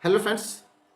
Hello friends,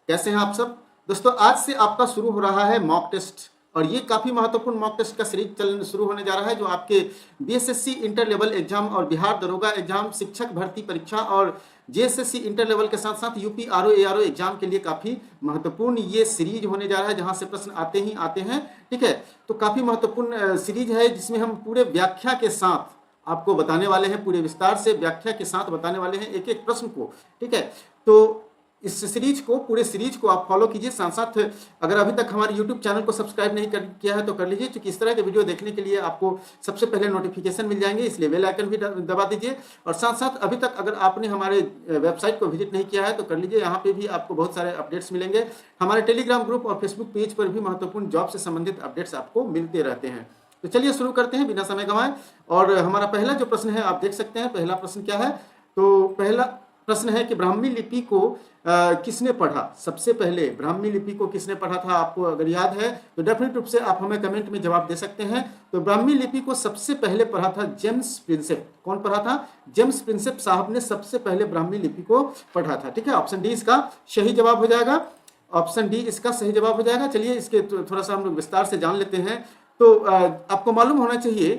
कैसे हैं आप सब। दोस्तों, आज से आपका शुरू हो रहा है मॉक टेस्ट और ये काफ़ी महत्वपूर्ण मॉक टेस्ट का सीरीज शुरू होने जा रहा है जो आपके बीएसएससी इंटर लेवल एग्जाम और बिहार दरोगा एग्जाम, शिक्षक भर्ती परीक्षा और जेएसएससी इंटर लेवल के साथ साथ यूपी आरओ एआरओ एग्जाम के लिए काफ़ी महत्वपूर्ण ये सीरीज होने जा रहा है जहां से प्रश्न आते ही आते हैं। ठीक है, तो काफ़ी महत्वपूर्ण सीरीज है जिसमें हम पूरे व्याख्या के साथ आपको बताने वाले हैं, पूरे विस्तार से व्याख्या के साथ बताने वाले हैं एक एक प्रश्न को। ठीक है, तो इस सीरीज को, पूरे सीरीज को आप फॉलो कीजिए। साथ साथ अगर अभी तक हमारे यूट्यूब चैनल को सब्सक्राइब नहीं किया है तो कर लीजिए, क्योंकि इस तरह के वीडियो देखने के लिए आपको सबसे पहले नोटिफिकेशन मिल जाएंगे, इसलिए बेल आइकन भी दबा दीजिए। और साथ साथ अभी तक अगर आपने हमारे वेबसाइट को विजिट नहीं किया है तो कर लीजिए, यहाँ पे भी आपको बहुत सारे अपडेट्स मिलेंगे। हमारे टेलीग्राम ग्रुप और फेसबुक पेज पर भी महत्वपूर्ण जॉब से संबंधित अपडेट्स आपको मिलते रहते हैं। तो चलिए शुरू करते हैं बिना समय गंवाए। और हमारा पहला जो प्रश्न है आप देख सकते हैं। पहला प्रश्न क्या है, तो पहला प्रश्न है कि ब्राह्मी लिपि को किसने पढ़ा। सबसे पहले ब्राह्मी लिपि को किसने पढ़ा था, आपको अगर याद है तो डेफिनेट रूप से आप हमें कमेंट में जवाब दे सकते हैं। तो ब्राह्मी लिपि को सबसे पहले पढ़ा था जेम्स प्रिंसेप। कौन पढ़ा था? जेम्स प्रिंसेप साहब ने सबसे पहले ब्राह्मी लिपि को पढ़ा था। ठीक है, ऑप्शन डी इसका सही जवाब हो जाएगा। ऑप्शन डी इसका सही जवाब हो जाएगा। चलिए इसके थोड़ा सा हम लोग विस्तार से जान लेते हैं। तो आपको मालूम होना चाहिए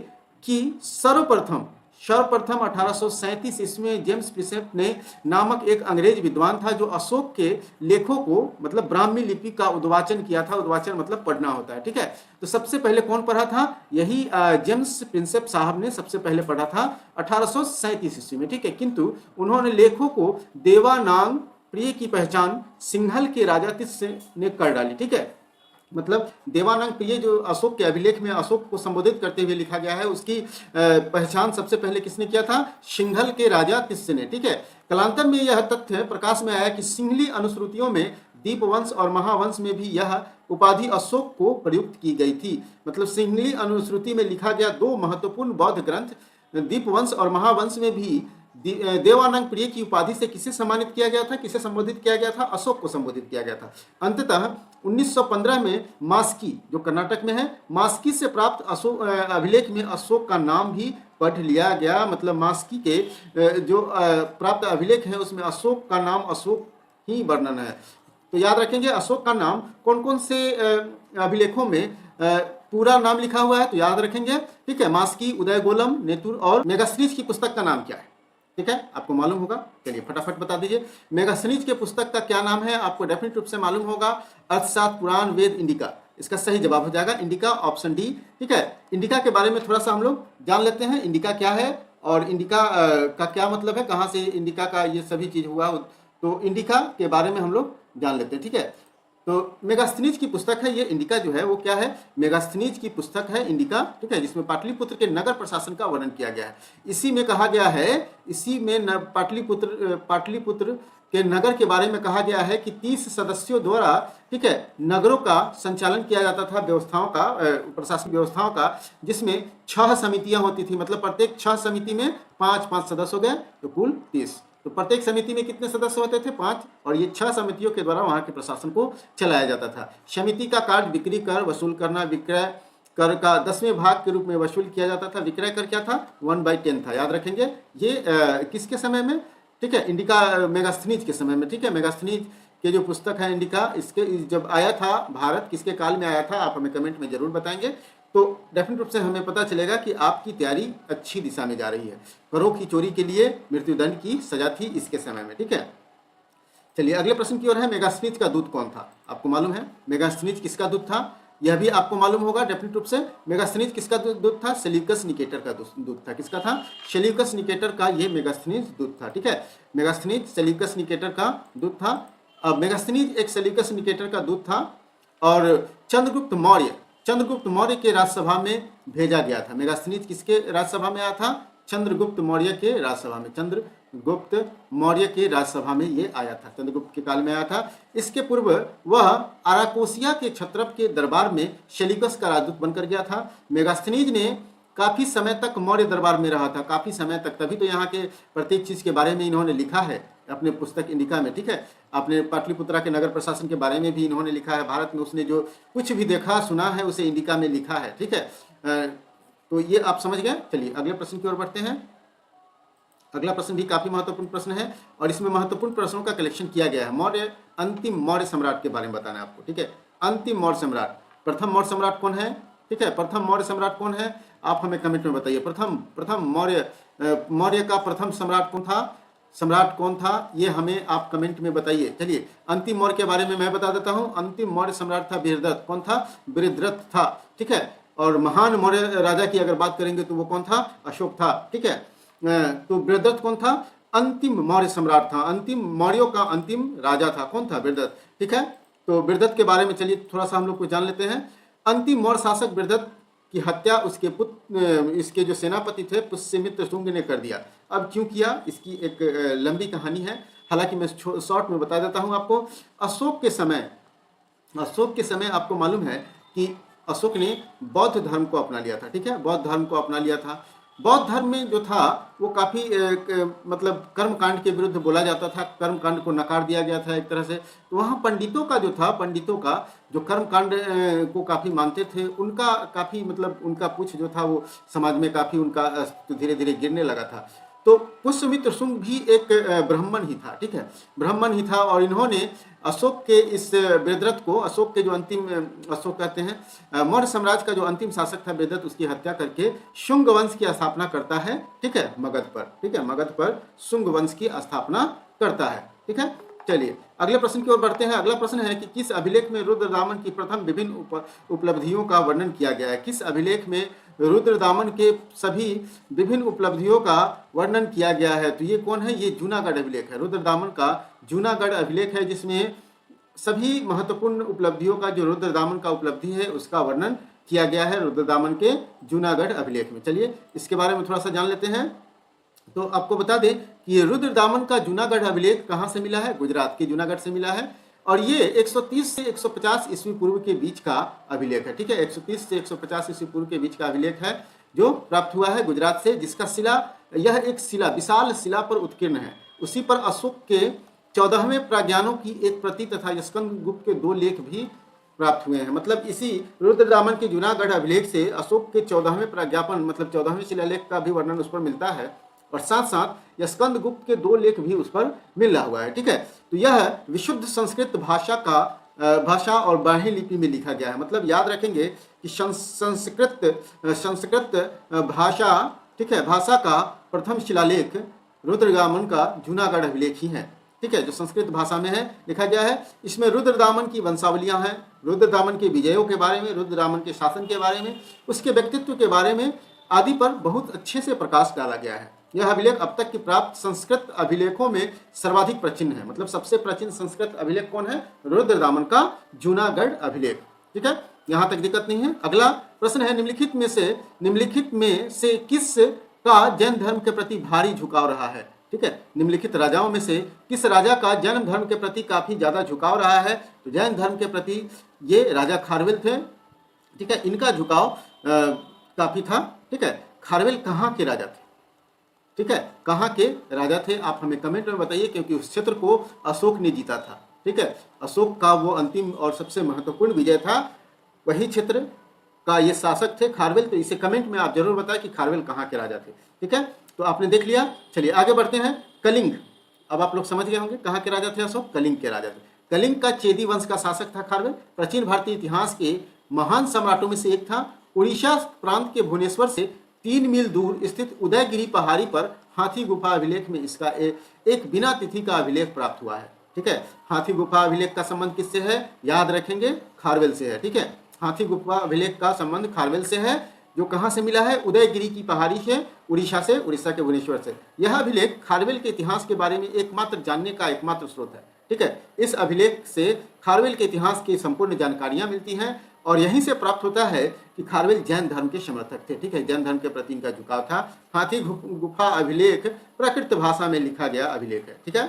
कि सर्वप्रथम 1837 ईस्वी में जेम्स प्रिंसेप ने नामक एक अंग्रेज विद्वान था जो अशोक के लेखों को, मतलब ब्राह्मी लिपि का उद्वाचन किया था। उद्वाचन मतलब पढ़ना होता है। ठीक है, तो सबसे पहले कौन पढ़ा था? यही जेम्स प्रिंसेप साहब ने सबसे पहले पढ़ा था 1837 ईस्वी में। ठीक है, किंतु उन्होंने लेखों को देवानांग प्रिय की पहचान सिंघल के राजा तिस्य ने कर डाली। ठीक है, मतलब देवानंद प्रिय जो अशोक के अभिलेख में अशोक को संबोधित करते हुए लिखा गया है, उसकी पहचान सबसे पहले किसने किया था? सिंघल के राजा तिस्य ने। ठीक है, कालांतर में यह तथ्य प्रकाश में आया कि सिंघली अनुश्रुतियों में दीपवंश और महावंश में भी यह उपाधि अशोक को प्रयुक्त की गई थी। मतलब सिंघली अनुश्रुति में लिखा गया दो महत्वपूर्ण बौद्ध ग्रंथ दीपवंश और महावंश में भी देवानंद प्रिय की उपाधि से किसे सम्मानित किया गया था, किसे संबोधित किया गया था? अशोक को संबोधित किया गया था। अंततः 1915 में मास्की, जो कर्नाटक में है, मास्की से प्राप्त अभिलेख में अशोक का नाम भी पढ़ लिया गया। मतलब मास्की के जो प्राप्त अभिलेख है उसमें अशोक का नाम, अशोक ही वर्णन है। तो याद रखेंगे अशोक का नाम कौन कौन से अभिलेखों में पूरा नाम लिखा हुआ है, तो याद रखेंगे। ठीक है, मास्की, उदयगोलम, नेतुर और मेगास्थनीज की पुस्तक का नाम क्या है? ठीक है, आपको मालूम होगा। चलिए फटाफट बता दीजिए, मेगास्थनीज के पुस्तक का क्या नाम है? आपको डेफिनेट रूप से मालूम होगा, अर्थशास्त्र, पुराण, वेद, इंडिका। इसका सही जवाब हो जाएगा इंडिका, ऑप्शन डी। ठीक है, इंडिका के बारे में थोड़ा सा हम लोग जान लेते हैं। इंडिका क्या है और इंडिका का क्या मतलब है, कहाँ से इंडिका का ये सभी चीज हुआ, तो इंडिका के बारे में हम लोग जान लेते हैं। ठीक है, तो मेगास्थनीज की पुस्तक है ये इंडिका, जो है वो क्या है? मेगास्थनीज की पुस्तक है इंडिका। ठीक है, जिसमें पाटलिपुत्र के नगर प्रशासन का वर्णन किया गया है। इसी में कहा गया है, इसी में पाटलिपुत्र के नगर के बारे में कहा गया है कि 30 सदस्यों द्वारा, ठीक है, नगरों का संचालन किया जाता था, व्यवस्थाओं का, प्रशासनिक व्यवस्थाओं का, जिसमें 6 समितियां होती थी। मतलब प्रत्येक 6 समिति में 5-5 सदस्य हो गए, तो कुल 30। तो प्रत्येक समिति में कितने सदस्य होते थे? 5। और ये 6 समितियों के द्वारा वहां के प्रशासन को चलाया जाता था। समिति का कार्य बिक्री कर वसूल करना, विक्रय कर का 10वें भाग के रूप में वसूल किया जाता था। विक्रय कर क्या था? 1/10 था। याद रखेंगे ये किसके समय में? ठीक है, इंडिका मेगास्थनीज के समय में। ठीक है, मेगास्थनीज के जो पुस्तक है इंडिका, इसके जब आया था भारत, किसके काल में आया था, आप हमें कमेंट में जरूर बताएंगे। तो डेफिनेट रूप से हमें पता चलेगा कि आपकी तैयारी अच्छी दिशा में जा रही है। करों की चोरी के लिए मृत्युदंड की सजा थी इसके समय में। ठीक है, चलिए अगले प्रश्न की ओर है। मेगास्थनीज का दूत कौन था? आपको मालूम है मेगास्थनीज किसका दूत था? यह भी आपको मालूम होगा डेफिनेट रूप से। मेगास्थनीज किसका दूत था? सेल्यूकस निकेटर का दूत था। किसका था? सेल्यूकस निकेटर का ये मेगास्थनीज दूत था। ठीक है, मेगास्थनीज सेल्यूकस निकेटर का दूत था। अब मेगास्थनीज एक सेल्यूकस निकेटर का दूत था और चंद्रगुप्त मौर्य के राजसभा में भेजा गया था। मेगास्थनीज किसके राजसभा में आया था? चंद्रगुप्त मौर्य के राजसभा में। चंद्रगुप्त मौर्य के राजसभा में ये आया था, चंद्रगुप्त के काल में आया था। इसके पूर्व वह आराकोसिया के क्षत्रप के दरबार में सेल्यूकस का राजदूत बनकर गया था। मेगास्थनीज ने काफी समय तक मौर्य दरबार में रहा था, काफी समय तक, तभी तो यहाँ के प्रत्येक चीज के बारे में इन्होंने लिखा है अपने पुस्तक इंडिका में। ठीक है, अपने पाटलिपुत्रा के नगर प्रशासन के बारे में भी इन्होंने लिखा है। भारत में उसने जो कुछ भी देखा सुना है उसे इंडिका में लिखा है। ठीक है, तो ये आप समझ गए। चलिए अगले प्रश्न की ओर बढ़ते हैं। अगला प्रश्न भी काफी महत्वपूर्ण प्रश्न है और इसमें महत्वपूर्ण प्रश्नों का कलेक्शन किया गया है। मौर्य अंतिम मौर्य सम्राट के बारे में बताना है आपको, ठीक है। अंतिम मौर्य सम्राट, प्रथम मौर्य सम्राट कौन है, ठीक है। प्रथम मौर्य सम्राट कौन है, आप हमें कमेंट में बताइए। प्रथम मौर्य का प्रथम सम्राट कौन था, ये हमें आप कमेंट में बताइए। चलिए अंतिम मौर्य के बारे में मैं बता देता हूँ। अंतिम मौर्य सम्राट था बृहद्रथ। कौन था, बृहद्रथ था, ठीक है। और महान मौर्य राजा की अगर बात करेंगे तो वो कौन था, अशोक था, ठीक है। तो बृहद्रथ कौन था, अंतिम मौर्य सम्राट था, अंतिम मौर्यों का अंतिम राजा था, कौन था, बृहद्रथ, ठीक है। तो बृहद्रथ के बारे में चलिए थोड़ा सा हम लोग को जान लेते हैं। अंतिम मौर्य शासक बृहद्रथ की हत्या उसके पुत्र, इसके जो सेनापति थे पुष्यमित्र शुंग ने कर दिया। अब क्यों किया, इसकी एक लंबी कहानी है, हालांकि मैं शॉर्ट में बता देता हूं आपको। अशोक के समय आपको मालूम है कि अशोक ने बौद्ध धर्म को अपना लिया था, ठीक है, बौद्ध धर्म को अपना लिया था। बौद्ध धर्म में जो था वो काफ़ी मतलब कर्मकांड के विरुद्ध बोला जाता था, कर्मकांड को नकार दिया गया था एक तरह से। तो वहाँ पंडितों का जो कर्मकांड को काफ़ी मानते थे, उनका काफ़ी मतलब उनका पुछ जो था वो समाज में काफ़ी उनका धीरे धीरे गिरने लगा था। तो पुष्यमित्र शुंग भी एक ब्राह्मण ही था, ठीक है, ब्राह्मण ही था। और इन्होंने अशोक के इस बृहद्रथ को, अशोक के जो अंतिम, अशोक कहते हैं मौर्य साम्राज्य का जो अंतिम शासक था बृहद्रथ, उसकी हत्या करके शुंग वंश की स्थापना करता है, ठीक है, मगध पर, ठीक है, मगध पर शुंग वंश की स्थापना करता है, ठीक है। चलिए अगले प्रश्न की ओर बढ़ते हैं। अगला प्रश्न है कि किस अभिलेख में रुद्रदामन की प्रथम विभिन्न उपलब्धियों का वर्णन किया गया है। किस अभिलेख में रुद्रदामन के सभी विभिन्न उपलब्धियों का वर्णन किया गया है। तो ये कौन है, ये जूनागढ़ अभिलेख है, रुद्रदामन का जूनागढ़ अभिलेख है, जिसमें सभी महत्वपूर्ण उपलब्धियों का, जो रुद्रदामन का उपलब्धि है उसका वर्णन किया गया है रुद्रदामन के जूनागढ़ अभिलेख में। चलिए इसके बारे में थोड़ा सा जान लेते हैं। तो आपको बता दें कि ये रुद्रदामन का जूनागढ़ अभिलेख कहाँ से मिला है, गुजरात के जूनागढ़ से मिला है। और ये 130 से 150 ईस्वी पूर्व के बीच का अभिलेख है, ठीक है, 130 से 150 ईस्वी पूर्व के बीच का अभिलेख है, जो प्राप्त हुआ है गुजरात से, जिसका शिला, यह एक शिला, विशाल शिला पर उत्कीर्ण है। उसी पर अशोक के 14वें प्राज्ञानों की एक प्रति तथा स्कंद गुप्त के 2 लेख भी प्राप्त हुए हैं। मतलब इसी रुद्रदामन के जूनागढ़ अभिलेख से अशोक के 14वें प्राज्ञापन, मतलब 14वें शिलालेख का भी वर्णन उस पर मिलता है, और साथ साथ स्कंद गुप्त के 2 लेख भी उस पर मिल रहा हुआ है, ठीक है। तो यह विशुद्ध संस्कृत भाषा और ब्राह्मी लिपि में लिखा गया है। मतलब याद रखेंगे कि संस्कृत भाषा, ठीक है, भाषा का प्रथम शिलालेख रुद्रदामन का जूनागढ़ अभिलेख ही है, ठीक है, जो संस्कृत भाषा में है, लिखा गया है। इसमें रुद्रदामन की वंशावलियां हैं, रुद्रदामन के विजयों के बारे में, रुद्रदामन के शासन के बारे में, उसके व्यक्तित्व के बारे में आदि पर बहुत अच्छे से प्रकाश डाला गया है। यह अभिलेख अब तक की प्राप्त संस्कृत अभिलेखों में सर्वाधिक प्राचीन है। मतलब सबसे प्राचीन संस्कृत अभिलेख कौन है, रुद्रदामन का जूनागढ़ अभिलेख, ठीक है, यहाँ तक दिक्कत नहीं है। अगला प्रश्न है, निम्नलिखित में से किस का जैन धर्म के प्रति भारी झुकाव रहा है, ठीक है, निम्नलिखित राजाओं में से किस राजा का जैन धर्म के प्रति काफी ज्यादा झुकाव रहा है। तो जैन धर्म के प्रति ये राजा खारवेल थे, ठीक है, इनका झुकाव काफी था, ठीक है। खारवेल कहाँ के राजा थे, ठीक है, कहाँ के राजा थे, आप हमें कमेंट में बताइए, क्योंकि उस क्षेत्र को अशोक ने जीता था, ठीक है, अशोक का वो अंतिम और सबसे महत्वपूर्ण विजय था, वही क्षेत्र का ये शासक थे खारवेल। तो इसे कमेंट में आप जरूर बताएं कि खारवेल कहाँ के राजा थे, ठीक है। तो आपने देख लिया। चलिए आगे बढ़ते हैं। कलिंग, अब आप लोग समझ गए होंगे कहाँ के राजा थे अशोक, कलिंग के राजा थे। कलिंग का चेदी वंश का शासक था खारवेल। प्राचीन भारतीय इतिहास के महान सम्राटों में से एक था। उड़ीसा प्रांत के भुवनेश्वर से 3 मील दूर स्थित उदयगिरी पहाड़ी पर हाथी गुफा अभिलेख में इसका एक बिना तिथि का अभिलेख प्राप्त हुआ है, ठीक है। हाथी गुफा अभिलेख का संबंध किससे है, याद रखेंगे, खारवेल से है, ठीक है। हाथी गुफा अभिलेख का संबंध खारवेल से है, जो कहाँ से मिला है, उदयगिरी की पहाड़ी से, उड़ीसा के भुवनेश्वर से। यह अभिलेख खारवेल के इतिहास के बारे में एकमात्र जानने का एकमात्र स्रोत है, ठीक है। इस अभिलेख से खारवेल के इतिहास की संपूर्ण जानकारियां मिलती हैं, और यहीं से प्राप्त होता है कि खारवेल जैन धर्म के समर्थक थे, ठीक है, जैन धर्म के प्रति इनका झुकाव था। हाथी गुफा अभिलेख प्राकृत भाषा में लिखा गया अभिलेख है, ठीक है,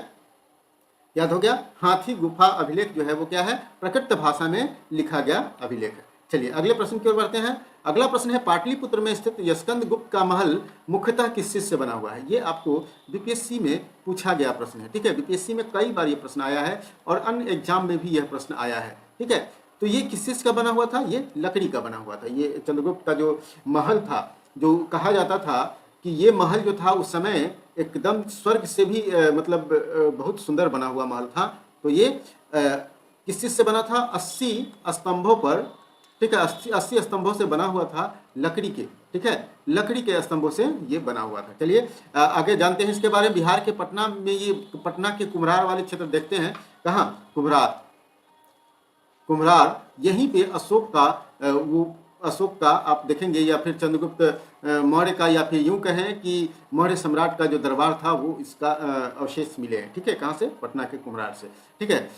याद हो गया। हाथी गुफा अभिलेख जो है वो क्या है, प्राकृत भाषा में लिखा गया अभिलेख है। चलिए अगले प्रश्न की ओर बढ़ते हैं। अगला प्रश्न है, पाटलिपुत्र में स्थित स्कंद गुप्त का महल मुख्यतः किस चीज से बना हुआ है। ये आपको बीपीएससी में पूछा गया प्रश्न है, ठीक है, बीपीएससी में कई बार ये प्रश्न आया है, और अन्य एग्जाम में भी यह प्रश्न आया है, ठीक है। तो ये किस चीज का बना हुआ था, ये लकड़ी का बना हुआ था। ये चंद्रगुप्त का जो महल था, जो कहा जाता था कि ये महल जो था उस समय एकदम स्वर्ग से भी मतलब बहुत सुंदर बना हुआ महल था। तो ये किस चीज़ से बना था? 80 स्तंभों पर, ठीक है, 80 स्तंभों से बना हुआ था, लकड़ी के, ठीक है, लकड़ी के स्तंभों से ये बना हुआ था। चलिए आगे जानते हैं इसके बारे में। बिहार के पटना में, ये पटना के कुम्हरार वाले क्षेत्र देखते हैं। कहाँ? कुम्हरार, कुम्हरार यहीं पे अशोक का वो अशोक का आप देखेंगे, या फिर चंद्रगुप्त मौर्य का, या फिर यूं कहें कि मौर्य सम्राट का जो दरबार था वो इसका अवशेष मिले हैं। ठीक है, कहाँ से? पटना के कुम्हरार से। ठीक है,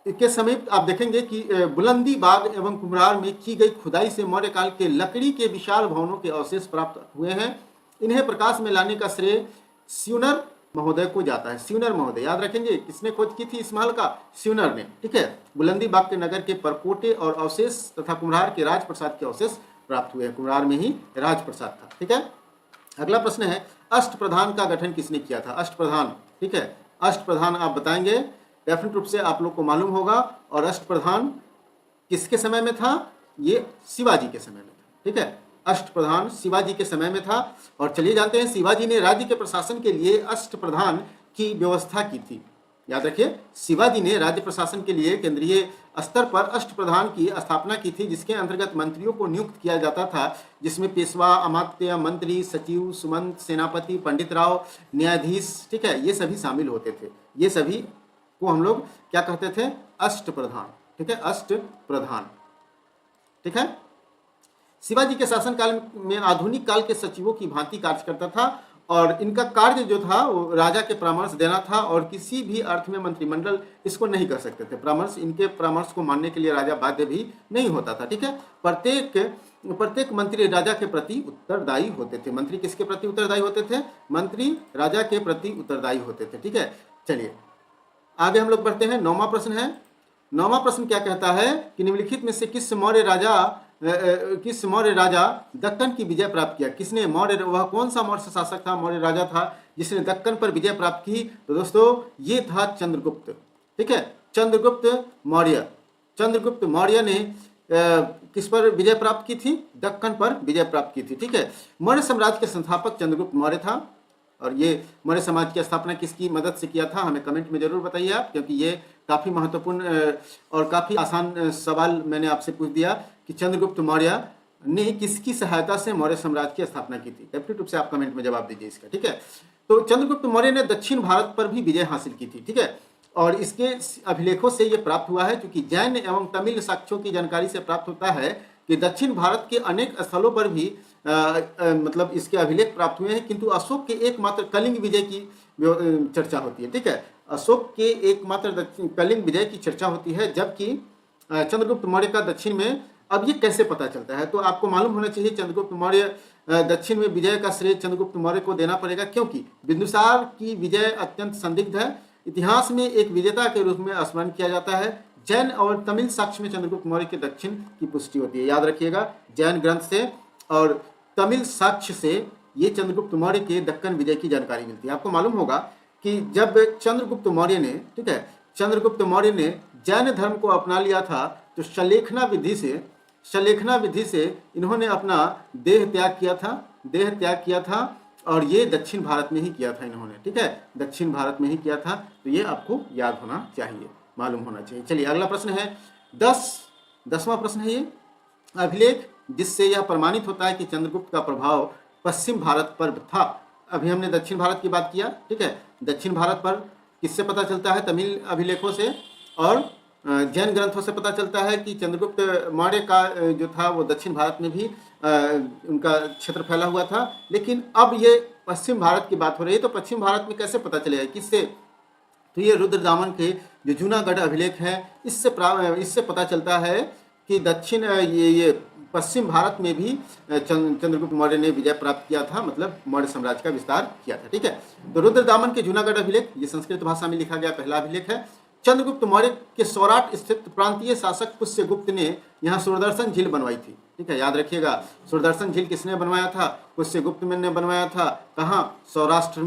के समीप आप देखेंगे कि बुलंदी बाग एवं कुम्हरार में की गई खुदाई से मौर्य काल के लकड़ी के विशाल भवनों के अवशेष प्राप्त हुए हैं। इन्हें प्रकाश में लाने का श्रेय स्यूनर महोदय को जाता है। स्यूनर महोदय, याद रखेंगे किसने खोज की थी इस महल का? स्यूनर ने। ठीक है, बुलंदी बाग के नगर के परकोटे और अवशेष तथा कुम्हरार के राजप्रसाद के अवशेष प्राप्त हुए हैं। कुम्हरार में ही राजप्रसाद था। ठीक है, अगला प्रश्न है, अष्टप्रधान का गठन किसने किया था? अष्टप्रधान, ठीक है, अष्टप्रधान आप बताएंगे, डेफिनेट रूप से आप लोग को मालूम होगा। और अष्टप्रधान किसके समय में था? ये शिवाजी के समय में था। ठीक है, अष्टप्रधान शिवाजी के समय में था। और चलिए जानते हैं, शिवाजी ने राज्य के प्रशासन के लिए अष्टप्रधान की व्यवस्था की थी। याद रखिए, शिवाजी ने राज्य प्रशासन के लिए केंद्रीय स्तर पर अष्टप्रधान की स्थापना की थी, जिसके अंतर्गत मंत्रियों को नियुक्त किया जाता था, जिसमें पेशवा, अमात्य, मंत्री, सचिव, सुमंत, सेनापति, पंडित राव, न्यायाधीश, ठीक है, ये सभी शामिल होते थे। ये सभी को हम लोग क्या कहते थे? अष्टप्रधान। ठीक है, अष्टप्रधान। ठीक है, शिवाजी के शासनकाल में आधुनिक काल के सचिवों की भांति कार्य करता था, और इनका कार्य जो था वो राजा के परामर्श देना था, और किसी भी अर्थ में मंत्रिमंडल इसको नहीं कर सकते थे। परामर्श, इनके परामर्श को मानने के लिए राजा बाध्य भी नहीं होता था। ठीक है, प्रत्येक मंत्री राजा के प्रति उत्तरदायी होते थे। मंत्री किसके प्रति उत्तरदायी होते थे? मंत्री राजा के प्रति उत्तरदायी होते थे। ठीक है, चलिए आगे हम लोग बढ़ते हैं। 9वां प्रश्न है। 9वां प्रश्न क्या कहता है कि निम्नलिखित में से किस मौर्य राजा दक्कन की विजय प्राप्त किया? किसने? मौर्य, वह कौन सा मौर्य शासक था, मौर्य राजा था जिसने दक्कन पर विजय प्राप्त की? तो दोस्तों ये था चंद्रगुप्त। ठीक है, चंद्रगुप्त मौर्य। चंद्रगुप्त मौर्य ने किस पर विजय प्राप्त की थी? दक्कन पर विजय प्राप्त की थी। ठीक है, मौर्य साम्राज्य के संस्थापक चंद्रगुप्त मौर्य था। और ये मौर्य समाज की स्थापना किसकी मदद से किया था? हमें कमेंट में जरूर बताइए आप, क्योंकि ये काफ़ी महत्वपूर्ण और काफ़ी आसान सवाल मैंने आपसे पूछ दिया कि चंद्रगुप्त मौर्य ने किसकी सहायता से मौर्य साम्राज्य की स्थापना की थी। डेफिनेट रूप से आप कमेंट में जवाब दीजिए इसका। ठीक है, तो चंद्रगुप्त मौर्य ने दक्षिण भारत पर भी विजय हासिल की थी। ठीक है, और इसके अभिलेखों से ये प्राप्त हुआ है, क्योंकि जैन एवं तमिल साक्ष्यों की जानकारी से प्राप्त होता है कि दक्षिण भारत के अनेक स्थलों पर भी मतलब इसके अभिलेख प्राप्त हुए हैं, किंतु अशोक के एकमात्र कलिंग विजय की चर्चा होती है। ठीक है, अशोक के एकमात्र कलिंग विजय की चर्चा होती है, जबकि चंद्रगुप्त मौर्य का दक्षिण में। अब ये कैसे पता चलता है? तो आपको मालूम होना चाहिए, चंद्रगुप्त मौर्य दक्षिण में विजय का श्रेय चंद्रगुप्त मौर्य को देना पड़ेगा, क्योंकि बिंदुसार की विजय अत्यंत संदिग्ध है। इतिहास में एक विजेता के रूप में स्मरण किया जाता है। जैन और तमिल साक्ष्य में चंद्रगुप्त मौर्य के दक्षिण की पुष्टि होती है। याद रखिएगा, जैन ग्रंथ से और तमिल साक्ष्य से ये चंद्रगुप्त मौर्य के दक्कन विजय की जानकारी मिलती है। आपको मालूम होगा कि जब चंद्रगुप्त मौर्य ने, ठीक है, चंद्रगुप्त मौर्य ने जैन धर्म को अपना लिया था, तो शलेखना विधि से इन्होंने अपना देह त्याग किया था, और ये दक्षिण भारत में ही किया था इन्होंने। ठीक है, दक्षिण भारत में ही किया था। तो ये आपको याद होना चाहिए, मालूम होना चाहिए। चलिए अगला प्रश्न है 10वां प्रश्न है ये। अभिलेख जिससे यह प्रमाणित होता है कि चंद्रगुप्त का प्रभाव पश्चिम भारत पर था। अभी हमने दक्षिण भारत की बात किया। ठीक है, दक्षिण भारत पर किससे पता चलता है? तमिल अभिलेखों से और जैन ग्रंथों से पता चलता है कि चंद्रगुप्त मौर्य का जो था वो दक्षिण भारत में भी उनका क्षेत्र फैला हुआ था। लेकिन अब ये पश्चिम भारत की बात हो रही है, तो पश्चिम भारत में कैसे पता चलेगा? किससे? तो ये रुद्रदामन के जो जूनागढ़ अभिलेख है, इससे पता चलता है कि दक्षिण ये पश्चिम भारत में भी चंद्रगुप्त मौर्य ने विजय प्राप्त किया था, मतलब मौर्य साम्राज्य का विस्तार किया था। ठीक है, तो रुद्रदामन के जूनागढ़ अभिलेख, ये संस्कृत भाषा में लिखा गया पहला अभिलेख है। चंद्रगुप्त मौर्य के सौराठ स्थित प्रांतीय शासक पुष्यगुप्त ने यहाँ सूरदर्शन झील बनवाई थी। ठीक है, याद रखिएगा, सूरदर्शन झील किसने बनवाया था? पुष्यगुप्त ने बनवाया था। कहाँ? सौराष्ट्र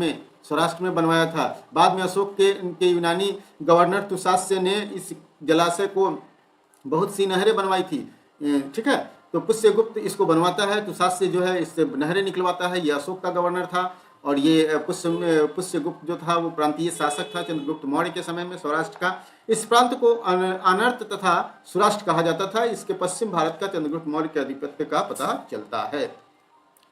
में बनवाया था। बाद में अशोक के यूनानी गवर्नर तुसास्य ने इस जलाशय को बहुत सी नहरें बनवाई थी। ठीक है, तो पुष्यगुप्त इसको बनवाता है, तुसास्य जो है इससे नहरें निकलवाता है। ये अशोक का गवर्नर था। और ये पुष्यगुप्त जो था वो प्रांतीय शासक था चंद्रगुप्त मौर्य के समय में सौराष्ट्र का। इस प्रांत को अनर्त तथा सुराष्ट्र कहा जाता था। इसके पश्चिम भारत का चंद्रगुप्त मौर्य के आधिपत्य का पता चलता है।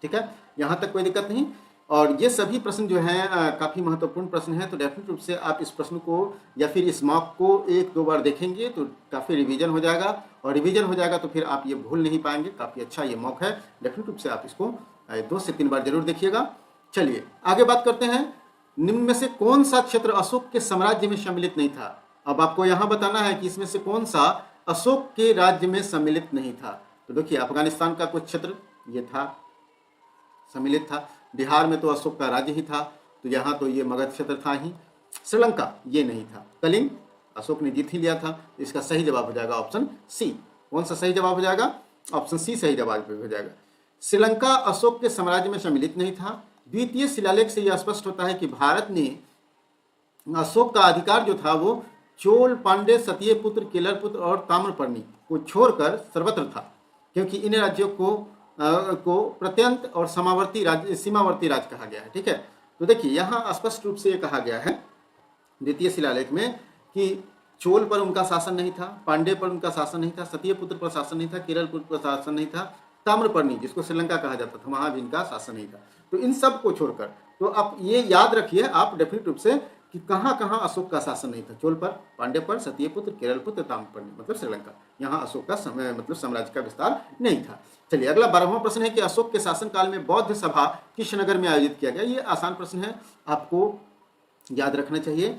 ठीक है, यहाँ तक कोई दिक्कत नहीं। और ये सभी प्रश्न जो हैं काफ़ी महत्वपूर्ण प्रश्न हैं, तो डेफिनेट रूप से आप इस प्रश्न को या फिर इस मॉक को 1-2 बार देखेंगे तो काफ़ी रिवीजन हो जाएगा, और रिवीजन हो जाएगा तो फिर आप ये भूल नहीं पाएंगे। काफ़ी अच्छा ये मॉक है, डेफिनेट रूप से आप इसको 2 से 3 बार जरूर देखिएगा। चलिए आगे बात करते हैं। निम्न में से कौन सा क्षेत्र अशोक के साम्राज्य में सम्मिलित नहीं था? अब आपको यहाँ बताना है कि इसमें से कौन सा अशोक के राज्य में सम्मिलित नहीं था। तो देखिए, अफगानिस्तान का कुछ क्षेत्र ये था, सम्मिलित था। बिहार में तो अशोक का राज्य ही था, तो यहाँ तो ये मगध क्षेत्र था ही। श्रीलंका ये नहीं था। कलिंग अशोक ने जीत ही लिया था। इसका सही जवाब हो जाएगा ऑप्शन सी। कौन सा सही जवाब हो जाएगा? ऑप्शन सी सही जवाब हो जाएगा। श्रीलंका अशोक के साम्राज्य में सम्मिलित नहीं था। द्वितीय शिलालेख से यह स्पष्ट होता है कि भारत ने अशोक का अधिकार जो था वो चोल, पांड्य, सत्यपुत्र, केलरपुत्र और ताम्रपर्णी को छोड़कर सर्वत्र था, क्योंकि इन राज्यों को प्रत्यंत और सीमावर्ती राज्य कहा गया है। ठीक है, तो देखिए यहाँ स्पष्ट रूप से ये कहा गया है द्वितीय शिलालेख में कि चोल पर उनका शासन नहीं था, पांड्य पर उनका शासन नहीं था, सत्यपुत्र पर शासन नहीं था, केरलपुत्र पर शासन नहीं था, ताम्रपर्णी जिसको श्रीलंका कहा जाता था वहां भी इनका शासन नहीं था। तो इन सब को छोड़कर, तो आप ये याद रखिए आप डेफिनेट रूप से कि कहाँ कहाँ अशोक का शासन नहीं था। चोल पर, पांड्य पर, सत्यपुत्र, केरलपुत्र, ताम्रपर्णी मतलब श्रीलंका, यहाँ अशोक का मतलब साम्राज्य का विस्तार नहीं था। चलिए अगला 12वां प्रश्न है कि अशोक के शासनकाल में बौद्ध सभा किस नगर में आयोजित किया गया? ये आसान प्रश्न है, आपको याद रखना चाहिए।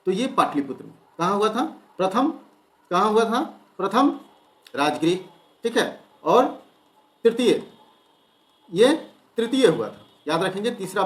तो ये पाटलिपुत्र में। कहाँ हुआ था? कहाँ हुआ था? प्रथम राजगृह, ठीक है, और तृतीय ये तृतीय हुआ था, याद रखेंगे। तीसरा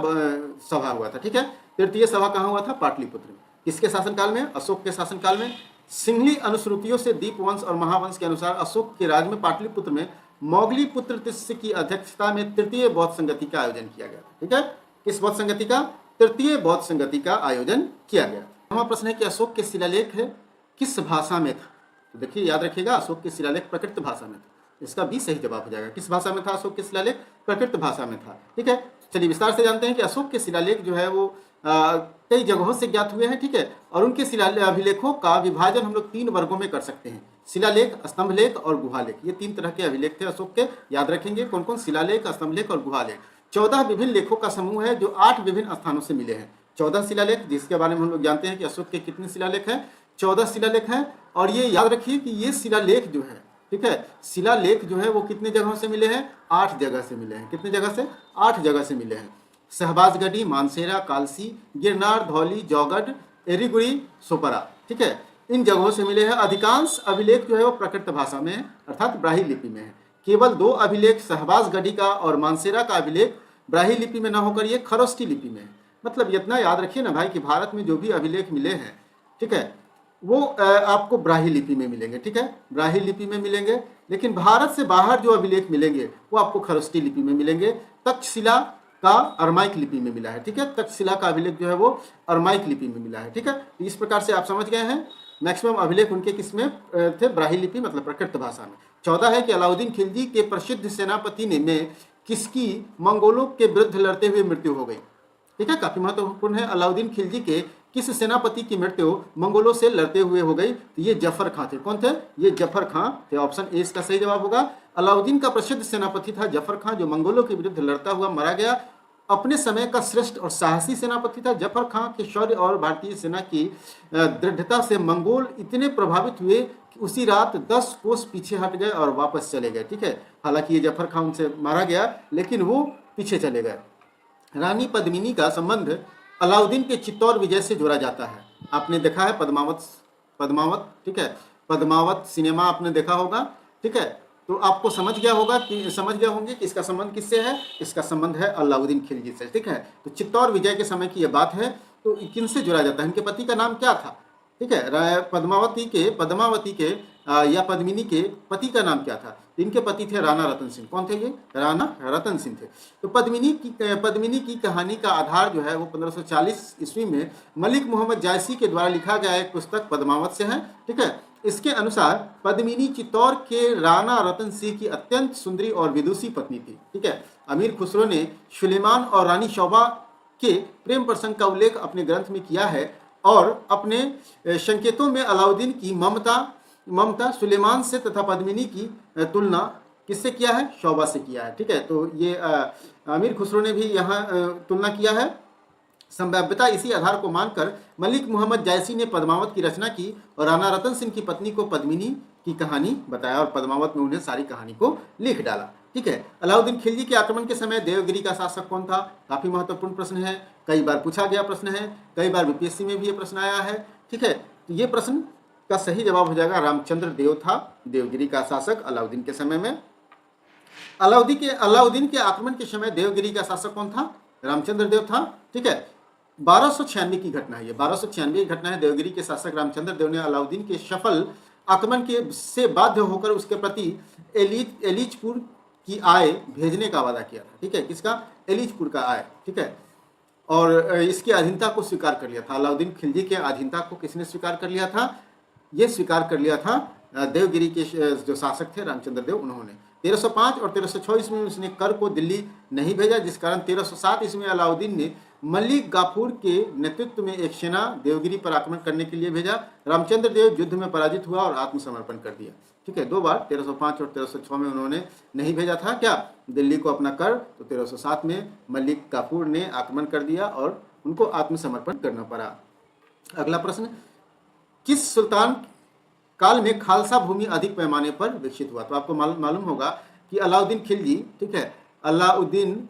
सभा हुआ था, ठीक है। तृतीय सभा कहाँ हुआ था? पाटलिपुत्र में। किसके शासनकाल में? अशोक के शासनकाल में। सिंहली अनुश्रुतियों से दीपवंश और महावंश के अनुसार अशोक के राज में पाटलिपुत्र में मोगली पुत्र तिस्य की अध्यक्षता में तृतीय बौद्ध संगति का आयोजन किया गया, ठीक है। किस बौद्ध संगति का? तृतीय बौद्ध संगति का आयोजन किया गया। हमारा प्रश्न है कि अशोक के शिलालेख है किस भाषा में था? तो देखिए याद रखिएगा, अशोक के शिलालेख प्राकृत भाषा में था। इसका भी सही जवाब हो जाएगा। किस भाषा में था अशोक के शिलालेख? प्राकृत भाषा में था, ठीक है। चलिए विस्तार से जानते हैं कि अशोक के शिलालेख जो है वो कई जगहों से ज्ञात हुए हैं, ठीक है। और उनके अभिलेखों का विभाजन हम लोग 3 वर्गों में कर सकते हैं। शिलालेख, स्तंभलेख और गुहालेख, ये 3 तरह के अभिलेख थे अशोक के। याद रखेंगे कौन कौन? शिलालेख, स्तंभलेख और गुहालेख। 14 विभिन्न लेखों का समूह है जो 8 विभिन्न स्थानों से मिले हैं। 14 शिलालेख, जिसके बारे में हम लोग जानते हैं कि अशोक के कितने शिलालेख हैं? 14 शिलालेख हैं। और ये याद रखिए कि ये शिलालेख जो है, ठीक है, शिलालेख जो है वो कितने जगहों से मिले हैं? 8 जगह से मिले हैं। कितने जगह से? 8 जगह से मिले हैं। शहबाजगढ़ी, मानसेरा, कालसी, गिरनार, धौली, जौगढ़, एरीगुड़ी, सोपरा, ठीक है, इन जगहों से मिले हैं। अधिकांश अभिलेख जो है वो प्राकृत भाषा में है, अर्थात ब्राह्मी लिपि में है। केवल 2 अभिलेख, शहबाजगढ़ी का और मानसेरा का अभिलेख ब्राह्मी लिपि में न होकर ये खरोष्ठी लिपि में है। मतलब इतना याद रखिए ना भाई कि भारत में जो भी अभिलेख मिले हैं, ठीक है, वो आपको ब्राह्मी लिपि में मिलेंगे, ठीक है, ब्राह्मी लिपि में मिलेंगे। लेकिन भारत से बाहर जो अभिलेख मिलेंगे वो आपको खरोष्ठी लिपि में मिलेंगे। तक्षशिला का अरमाइक लिपि में मिला है, ठीक है, तक्षशिला का अभिलेख जो है वो अरमाइक लिपि में मिला है, ठीक है। तो इस प्रकार से आप समझ गए हैं मैक्सिमम अभिलेख उनके किसमें थे? ब्राह्मी लिपि मतलब प्राकृत भाषा में। 14 है कि अलाउद्दीन खिलजी के प्रसिद्ध सेनापति ने में किसकी मंगोलों के विरुद्ध लड़ते हुए मृत्यु हो गई? ठीक है, काफी महत्वपूर्ण है। अलाउद्दीन खिलजी के किस सेनापति की मृत्यु मंगोलों से लड़ते हुए हो गई? तो ये जफर खां थे। कौन थे? ये जफर खां थे। ऑप्शन ए इसका सही जवाब होगा। अलाउद्दीन का प्रसिद्ध सेनापति था जफर खां, जो मंगोलों के विरुद्ध लड़ता हुआ मारा गया। अपने समय का श्रेष्ठ और साहसी सेनापति था। जफर खां के शौर्य और भारतीय सेना की दृढ़ता से मंगोल इतने प्रभावित हुए कि उसी रात 10 कोस पीछे हट गए और वापस चले गए, ठीक है। हालांकि ये जफर खां उनसे मारा गया लेकिन वो पीछे चले गए। रानी पद्मिनी का संबंध अलाउद्दीन के चित्तौर विजय से जोड़ा जाता है। आपने देखा है पद्मावत, ठीक है, पद्मावत सिनेमा आपने देखा होगा, ठीक है। तो आपको समझ गए होंगे कि इसका संबंध किससे है? इसका संबंध है अलाउद्दीन खिलजी से, ठीक है। तो चित्तौर विजय के समय की यह बात है। तो किनसे जुड़ा जाता है? इनके पति का नाम क्या था? ठीक है, पद्मावती के या पद्मिनी के पति का नाम क्या था? इनके पति थे राणा रतन सिंह। कौन थे ये? राणा रतन सिंह थे। तो पद्मिनी की कहानी का आधार जो है वो 1540 ईस्वी में मलिक मोहम्मद जायसी के द्वारा लिखा गया एक पुस्तक पद्मावत से है, ठीक है। इसके अनुसार पद्मिनी चित्तौर के राणा रतन सिंह की अत्यंत सुंदरी और विदुषी पत्नी थी, ठीक है। अमीर खुसरो ने सुलेमान और रानी शोभा के प्रेम प्रसंग का उल्लेख अपने ग्रंथ में किया है और अपने संकेतों में अलाउद्दीन की ममता सुलेमान से तथा पद्मिनी की तुलना किससे किया है? शोभा से किया है। ठीक है, तो ये अमीर खुसरो ने भी यहाँ तुलना किया है। संभाव्यता इसी आधार को मानकर मलिक मोहम्मद जायसी ने पद्मावत की रचना की और राणा रतन सिंह की पत्नी को पद्मिनी की कहानी बताया और पद्मावत में उन्हें सारी कहानी को लिख डाला। ठीक है, अलाउद्दीन खिलजी के आक्रमण के समय देवगिरी का शासक कौन था? काफी महत्वपूर्ण प्रश्न है, कई बार पूछा गया प्रश्न है, कई बार बीपीएससी में भी ये प्रश्न आया है। ठीक है, तो ये प्रश्न का सही जवाब हो जाएगा रामचंद्र देव था देवगिरी का शासक अलाउद्दीन के समय में। अलाउद्दीन के आक्रमण के समय देवगिरी का शासक कौन था? रामचंद्र देव था। ठीक है, 1296 की घटना है, ये 1296 की घटना है। देवगिरी के शासक रामचंद्र देव ने अलाउद्दीन के सफल आक्रमण के से बाध्य होकर उसके प्रति एलिचपुर की आय भेजने का वादा किया था। ठीक है, किसका? एलिचपुर का आय। ठीक है, और इसकी अधीनता को स्वीकार कर लिया था। अलाउद्दीन खिलजी के अधीनता को किसने स्वीकार कर लिया था? ये स्वीकार कर लिया था देवगिरी के जो शासक थे रामचंद्र देव, उन्होंने 1305 और 1306 ईस्वी में उसने कर को दिल्ली नहीं भेजा, जिस कारण 1307 ईस्वी में अलाउद्दीन ने मलिक गाफूर के नेतृत्व में एक सेना देवगिरी पर आक्रमण करने के लिए भेजा। रामचंद्र देव युद्ध में पराजित हुआ और आत्मसमर्पण कर दिया। ठीक है, दो बार 1305 और 1306 में उन्होंने नहीं भेजा था क्या दिल्ली को अपना कर, तो 1307 में मलिक गाफूर ने आक्रमण कर दिया और उनको आत्मसमर्पण करना पड़ा। अगला प्रश्न, किस सुल्तान काल में खालसा भूमि अधिक पैमाने पर विकसित हुआ? तो आपको मालूम होगा कि अलाउद्दीन खिलजी, ठीक है, अलाउद्दीन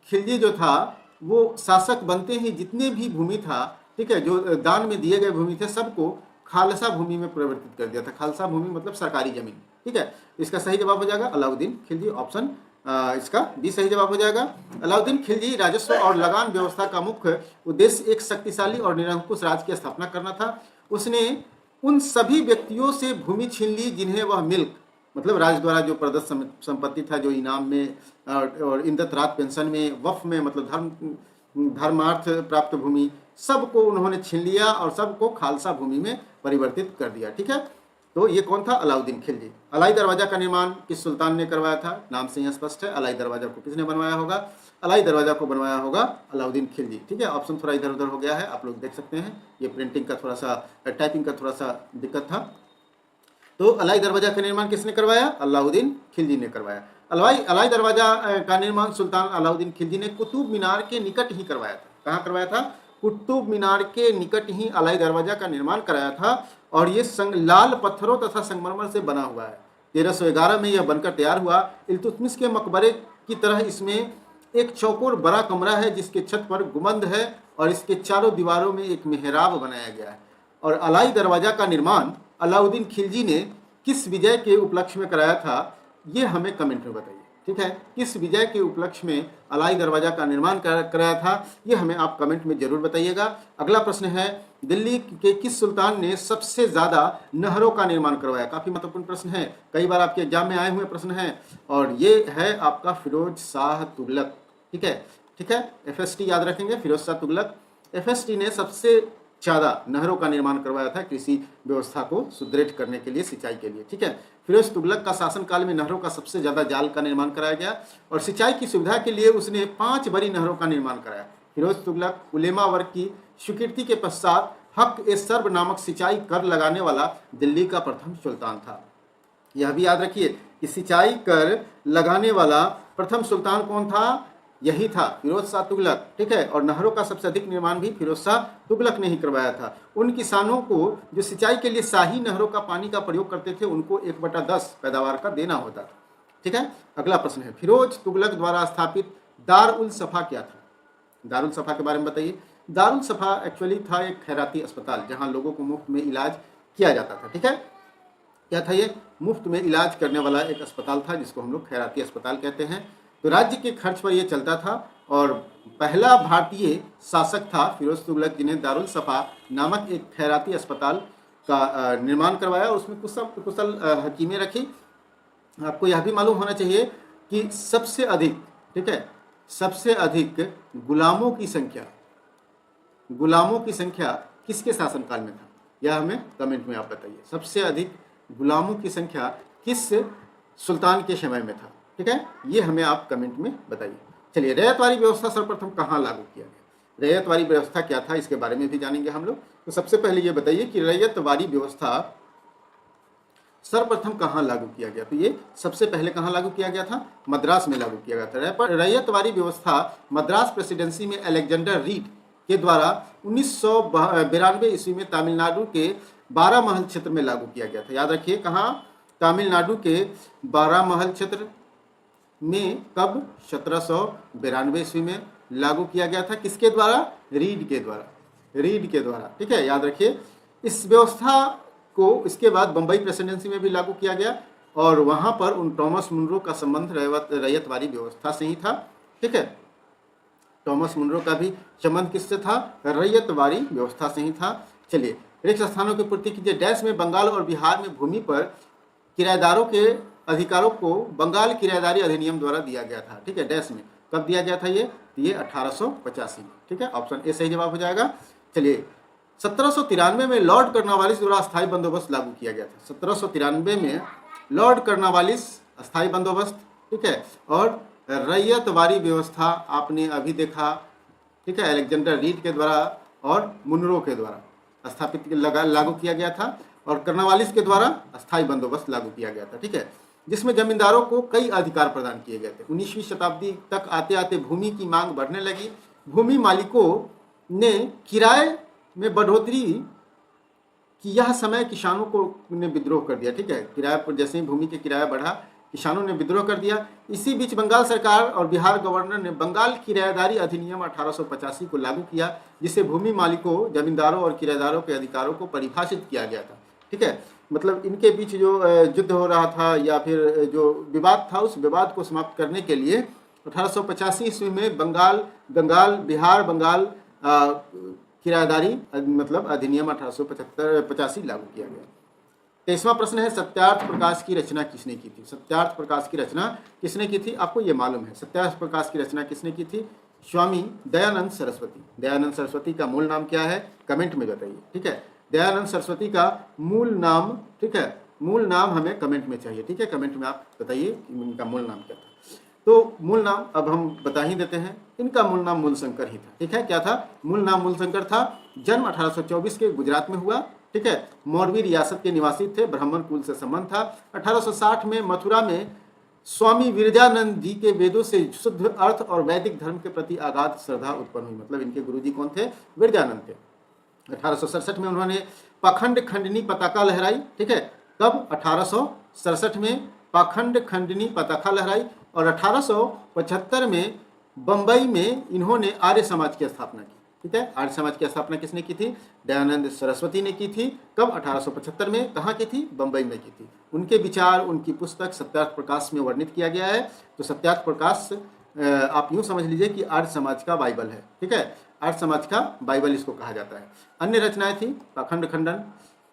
खिलजी जो था वो शासक बनते ही जितने भी भूमि था, ठीक है, जो दान में दिए गए भूमि थे, सबको खालसा भूमि में परिवर्तित कर दिया था। खालसा भूमि मतलब सरकारी जमीन। ठीक है, इसका सही जवाब हो जाएगा अलाउद्दीन खिलजी, ऑप्शन इसका बी सही जवाब हो जाएगा। अलाउद्दीन खिलजी राजस्व और लगान व्यवस्था का मुख्य उद्देश्य एक शक्तिशाली और निरंकुश राज्य की स्थापना करना था। उसने उन सभी व्यक्तियों से भूमि छीन ली जिन्हें वह मिल्क मतलब राज्य द्वारा जो प्रदत्त संपत्ति था, जो इनाम में और इंदत रात पेंशन में, वफ में मतलब धर्मार्थ प्राप्त भूमि, सबको उन्होंने छीन लिया और सबको खालसा भूमि में परिवर्तित कर दिया। ठीक है, तो ये कौन था? अलाउद्दीन खिलजी। अलाई दरवाजा का निर्माण किस सुल्तान ने करवाया था? नाम से ही स्पष्ट है, अलाई दरवाजा को किसने बनवाया होगा? अलाई दरवाजा को बनवाया होगा अलाउद्दीन खिलजी। ठीक है, ऑप्शन थोड़ा इधर उधर हो गया है, आप लोग देख सकते हैं, ये प्रिंटिंग का थोड़ा सा टाइपिंग का थोड़ा सा दिक्कत था। तो अलाई दरवाजा का निर्माण किसने करवाया? अलाउद्दीन खिलजी ने करवाया। अलाई दरवाजा का निर्माण सुल्तान अलाउद्दीन खिलजी ने कुतुब मीनार के निकट ही करवाया था। कहाँ करवाया था? कुतुब मीनार के निकट ही अलाई दरवाजा का निर्माण कराया था और ये लाल पत्थरों तथा संगमरमर से बना हुआ है। 1311 में यह बनकर तैयार हुआ। इल्तुतमिश के मकबरे की तरह इसमें एक चौकोर बड़ा कमरा है जिसके छत पर गुंबद है और इसके चारों दीवारों में एक मेहराब बनाया गया है। और अलाई दरवाजा का निर्माण अलाउद्दीन खिलजी ने किस विजय के उपलक्ष्य में कराया था, ये हमें कमेंट में बताइए। ठीक है, किस विजय के उपलक्ष्य में अलाई दरवाजा का निर्माण कराया था, ये हमें आप कमेंट में जरूर बताइएगा। अगला प्रश्न है, दिल्ली के किस सुल्तान ने सबसे ज्यादा नहरों का निर्माण करवाया? काफी महत्वपूर्ण प्रश्न है, कई बार आपके एग्जाम में आए हुए प्रश्न है और ये है आपका फिरोज शाह तुगलक। ठीक है, FST याद रखेंगे, फिरोज शाह तुगलक। FST ने सबसे ज्यादा नहरों का निर्माण करवाया था कृषि व्यवस्था को सुदृढ़ करने के लिए, सिंचाई के लिए। ठीक है, फिरोज तुगलक का शासनकाल में नहरों का सबसे ज्यादा जाल का निर्माण कराया गया और सिंचाई की सुविधा के लिए उसने 5 बड़ी नहरों का निर्माण कराया। फिरोज तुगलक उलेमा वर्ग की स्वीकृति के पश्चात हक ए सर्ब नामक सिंचाई कर लगाने वाला दिल्ली का प्रथम सुल्तान था। यह भी याद रखिए कि सिंचाई कर लगाने वाला प्रथम सुल्तान कौन था? यही था फिरोज शाह तुगलक। ठीक है, और नहरों का सबसे अधिक निर्माण भी फिरोज शाह तुगलक ने ही करवाया था। उन किसानों को जो सिंचाई के लिए शाही नहरों का पानी का प्रयोग करते थे, उनको 1/10 पैदावार का देना होता था। ठीक है, अगला प्रश्न है, फिरोज तुगलक द्वारा स्थापित दार उल सफा क्या था? दार उल सफा के बारे में बताइए। दार उल सफा एक्चुअली था एक खैराती अस्पताल जहाँ लोगों को मुफ्त में इलाज किया जाता था। ठीक है, क्या था ये? मुफ्त में इलाज करने वाला एक अस्पताल था जिसको हम लोग खैराती अस्पताल कहते हैं। तो राज्य के खर्च पर यह चलता था और पहला भारतीय शासक था फिरोज तुगलक जिन्हें दारुल सफा नामक एक खैराती अस्पताल का निर्माण करवाया। उसमें कुशल हकीमें रखी। आपको यह भी मालूम होना चाहिए कि सबसे अधिक, ठीक है, सबसे अधिक गुलामों की संख्या किसके शासनकाल में था? यह हमें कमेंट में आप बताइए। सबसे अधिक गुलामों की संख्या किस सुल्तान के समय में था? ठीक है, ये हमें आप कमेंट में बताइए। चलिए, रैयतवारी व्यवस्था सर्वप्रथम कहाँ लागू किया गया? रैयतवारी व्यवस्था क्या था इसके बारे में भी जानेंगे हम लोग। तो सबसे पहले ये बताइए कि रैयतवारी व्यवस्था सर्वप्रथम कहाँ लागू किया गया। तो ये सबसे पहले कहाँ लागू किया गया था, मद्रास में लागू किया गया था। रैयतवारी व्यवस्था मद्रास प्रेसिडेंसी में अलेक्जेंडर रीड के द्वारा 1992 ईस्वी में तमिलनाडु के 12 महल क्षेत्र में लागू किया गया था। याद रखिए कहाँ, तमिलनाडु के 12 महल क्षेत्र में कब, 1792 ईस्वी में लागू किया गया था। किसके द्वारा, रीड के द्वारा, रीड के द्वारा, ठीक है, याद रखिए। इस व्यवस्था को इसके बाद बम्बई प्रेसिडेंसी में भी लागू किया गया और वहां पर उन थॉमस मुनरो का संबंध रैयतवारी व्यवस्था से ही था, ठीक है। थॉमस मुनरो का भी संबंध किससे था, रैयतवारी व्यवस्था से ही था। चलिए, रिक्त स्थानों की पूर्ति कीजिए। डैश में बंगाल और बिहार में भूमि पर किराएदारों के अधिकारों को बंगाल किराएदारी अधिनियम द्वारा दिया गया था, ठीक है। डैश में कब दिया गया था ये 1885 में, ठीक है। ऑप्शन ए सही जवाब हो जाएगा। चलिए, 1793 में लॉर्ड कर्नवालिस द्वारा अस्थायी बंदोबस्त लागू किया गया था। 1793 में लॉर्ड कर्नवालिस अस्थायी बंदोबस्त, ठीक है। और रैयतवारी व्यवस्था आपने अभी देखा, ठीक है, अलेक्जेंडर रीड के द्वारा और मुनरो के द्वारा स्थापित लागू किया गया था और कर्नवालिस के द्वारा अस्थायी बंदोबस्त लागू किया गया था, ठीक है, जिसमें जमींदारों को कई अधिकार प्रदान किए गए थे। 19वीं शताब्दी तक आते आते भूमि की मांग बढ़ने लगी। भूमि मालिकों ने किराए में बढ़ोतरी की यह समय किसानों को ने विद्रोह कर दिया, ठीक है। किराए पर जैसे ही भूमि के किराया बढ़ा, किसानों ने विद्रोह कर दिया। इसी बीच बंगाल सरकार और बिहार गवर्नर ने बंगाल किराएदारी अधिनियम 1885 को लागू किया, जिससे भूमि मालिकों, जमींदारों और किराएदारों के अधिकारों को परिभाषित किया गया था, ठीक है। मतलब इनके बीच जो युद्ध हो रहा था या फिर जो विवाद था, उस विवाद को समाप्त करने के लिए 1885 ईस्वी में बिहार बंगाल किराएदारी मतलब अधिनियम 1885 लागू किया गया। 23वां प्रश्न है, सत्यार्थ प्रकाश की रचना किसने की थी। सत्यार्थ प्रकाश की रचना किसने की थी, आपको ये मालूम है। सत्यार्थ प्रकाश की रचना किसने की थी, स्वामी दयानंद सरस्वती। दयानंद सरस्वती का मूल नाम क्या है, कमेंट में बताइए, ठीक है। दयानंद सरस्वती का मूल नाम, ठीक है, मूल नाम हमें कमेंट में चाहिए, ठीक है। कमेंट में आप बताइए कि इनका मूल नाम क्या था। तो मूल नाम अब हम बता ही देते हैं, इनका मूल नाम मूलशंकर ही था, ठीक है। क्या था, मूल नाम मूलशंकर था। जन्म 1824 के गुजरात में हुआ, ठीक है। मौरवी रियासत के निवासी थे, ब्राह्मण कुल से संबंध था। 1860 में मथुरा में स्वामी विरजानंद जी के वेदों से शुद्ध अर्थ और वैदिक धर्म के प्रति अगाध श्रद्धा उत्पन्न हुई। मतलब इनके गुरुजी कौन थे, विरजानंद थे। 1867 में उन्होंने पाखंड खंडनी पताका लहराई, ठीक है। कब, 1867 में पाखंड खंडनी पताका लहराई और 1875 में बंबई में इन्होंने आर्य समाज की स्थापना की, ठीक है। आर्य समाज की स्थापना किसने की थी, दयानंद सरस्वती ने की थी। कब, 1875 में। कहाँ की थी, बंबई में की थी। उनके विचार, उनकी पुस्तक सत्यार्थ प्रकाश में वर्णित किया गया है। तो सत्यार्थ प्रकाश आप यूं समझ लीजिए कि आर्य समाज का बाइबल है, ठीक है। आर्य समाज का बाइबल इसको कहा जाता है। अन्य रचनाएं थी पाखंड खंडन,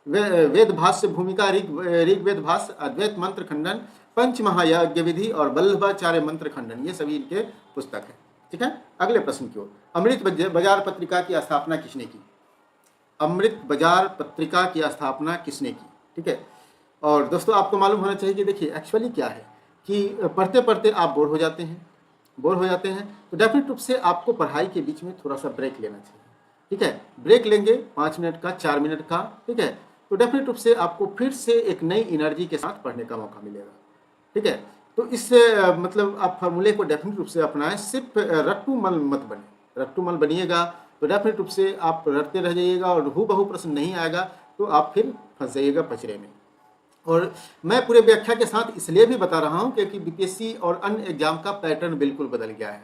वेद भाष्य भूमिका, ऋग्वेद भाष्य, अद्वैत मंत्र खंडन, पंच महायज्ञ विधि और वल्लभाचार्य मंत्र खंडन, ये सभी इनके पुस्तक है, ठीक है। अगले प्रश्न की ओर। अमृत बाजार पत्रिका की स्थापना किसने की। अमृत बाजार पत्रिका की स्थापना किसने की, ठीक है। और दोस्तों आपको मालूम होना चाहिए कि देखिए एक्चुअली क्या है कि पढ़ते पढ़ते आप बोर हो जाते हैं, तो डेफिनेट रूप से आपको पढ़ाई के बीच में थोड़ा सा ब्रेक लेना चाहिए, ठीक है। ब्रेक लेंगे 5 मिनट का, 4 मिनट का, ठीक है। तो डेफिनेट रूप से आपको फिर से एक नई एनर्जी के साथ पढ़ने का मौका मिलेगा, ठीक है। तो इससे मतलब आप फार्मूले को डेफिनेट रूप से अपनाएं। सिर्फ रट्टूमल मत बने, रट्टूमल बनिएगा तो डेफिनेट रूप से आप रटते रह जाइएगा और हूबहू प्रश्न नहीं आएगा तो आप फिर फंस जाइएगा पचड़े में। और मैं पूरे व्याख्या के साथ इसलिए भी बता रहा हूँ क्योंकि बीपीएससी और अन्य एग्जाम का पैटर्न बिल्कुल बदल गया है,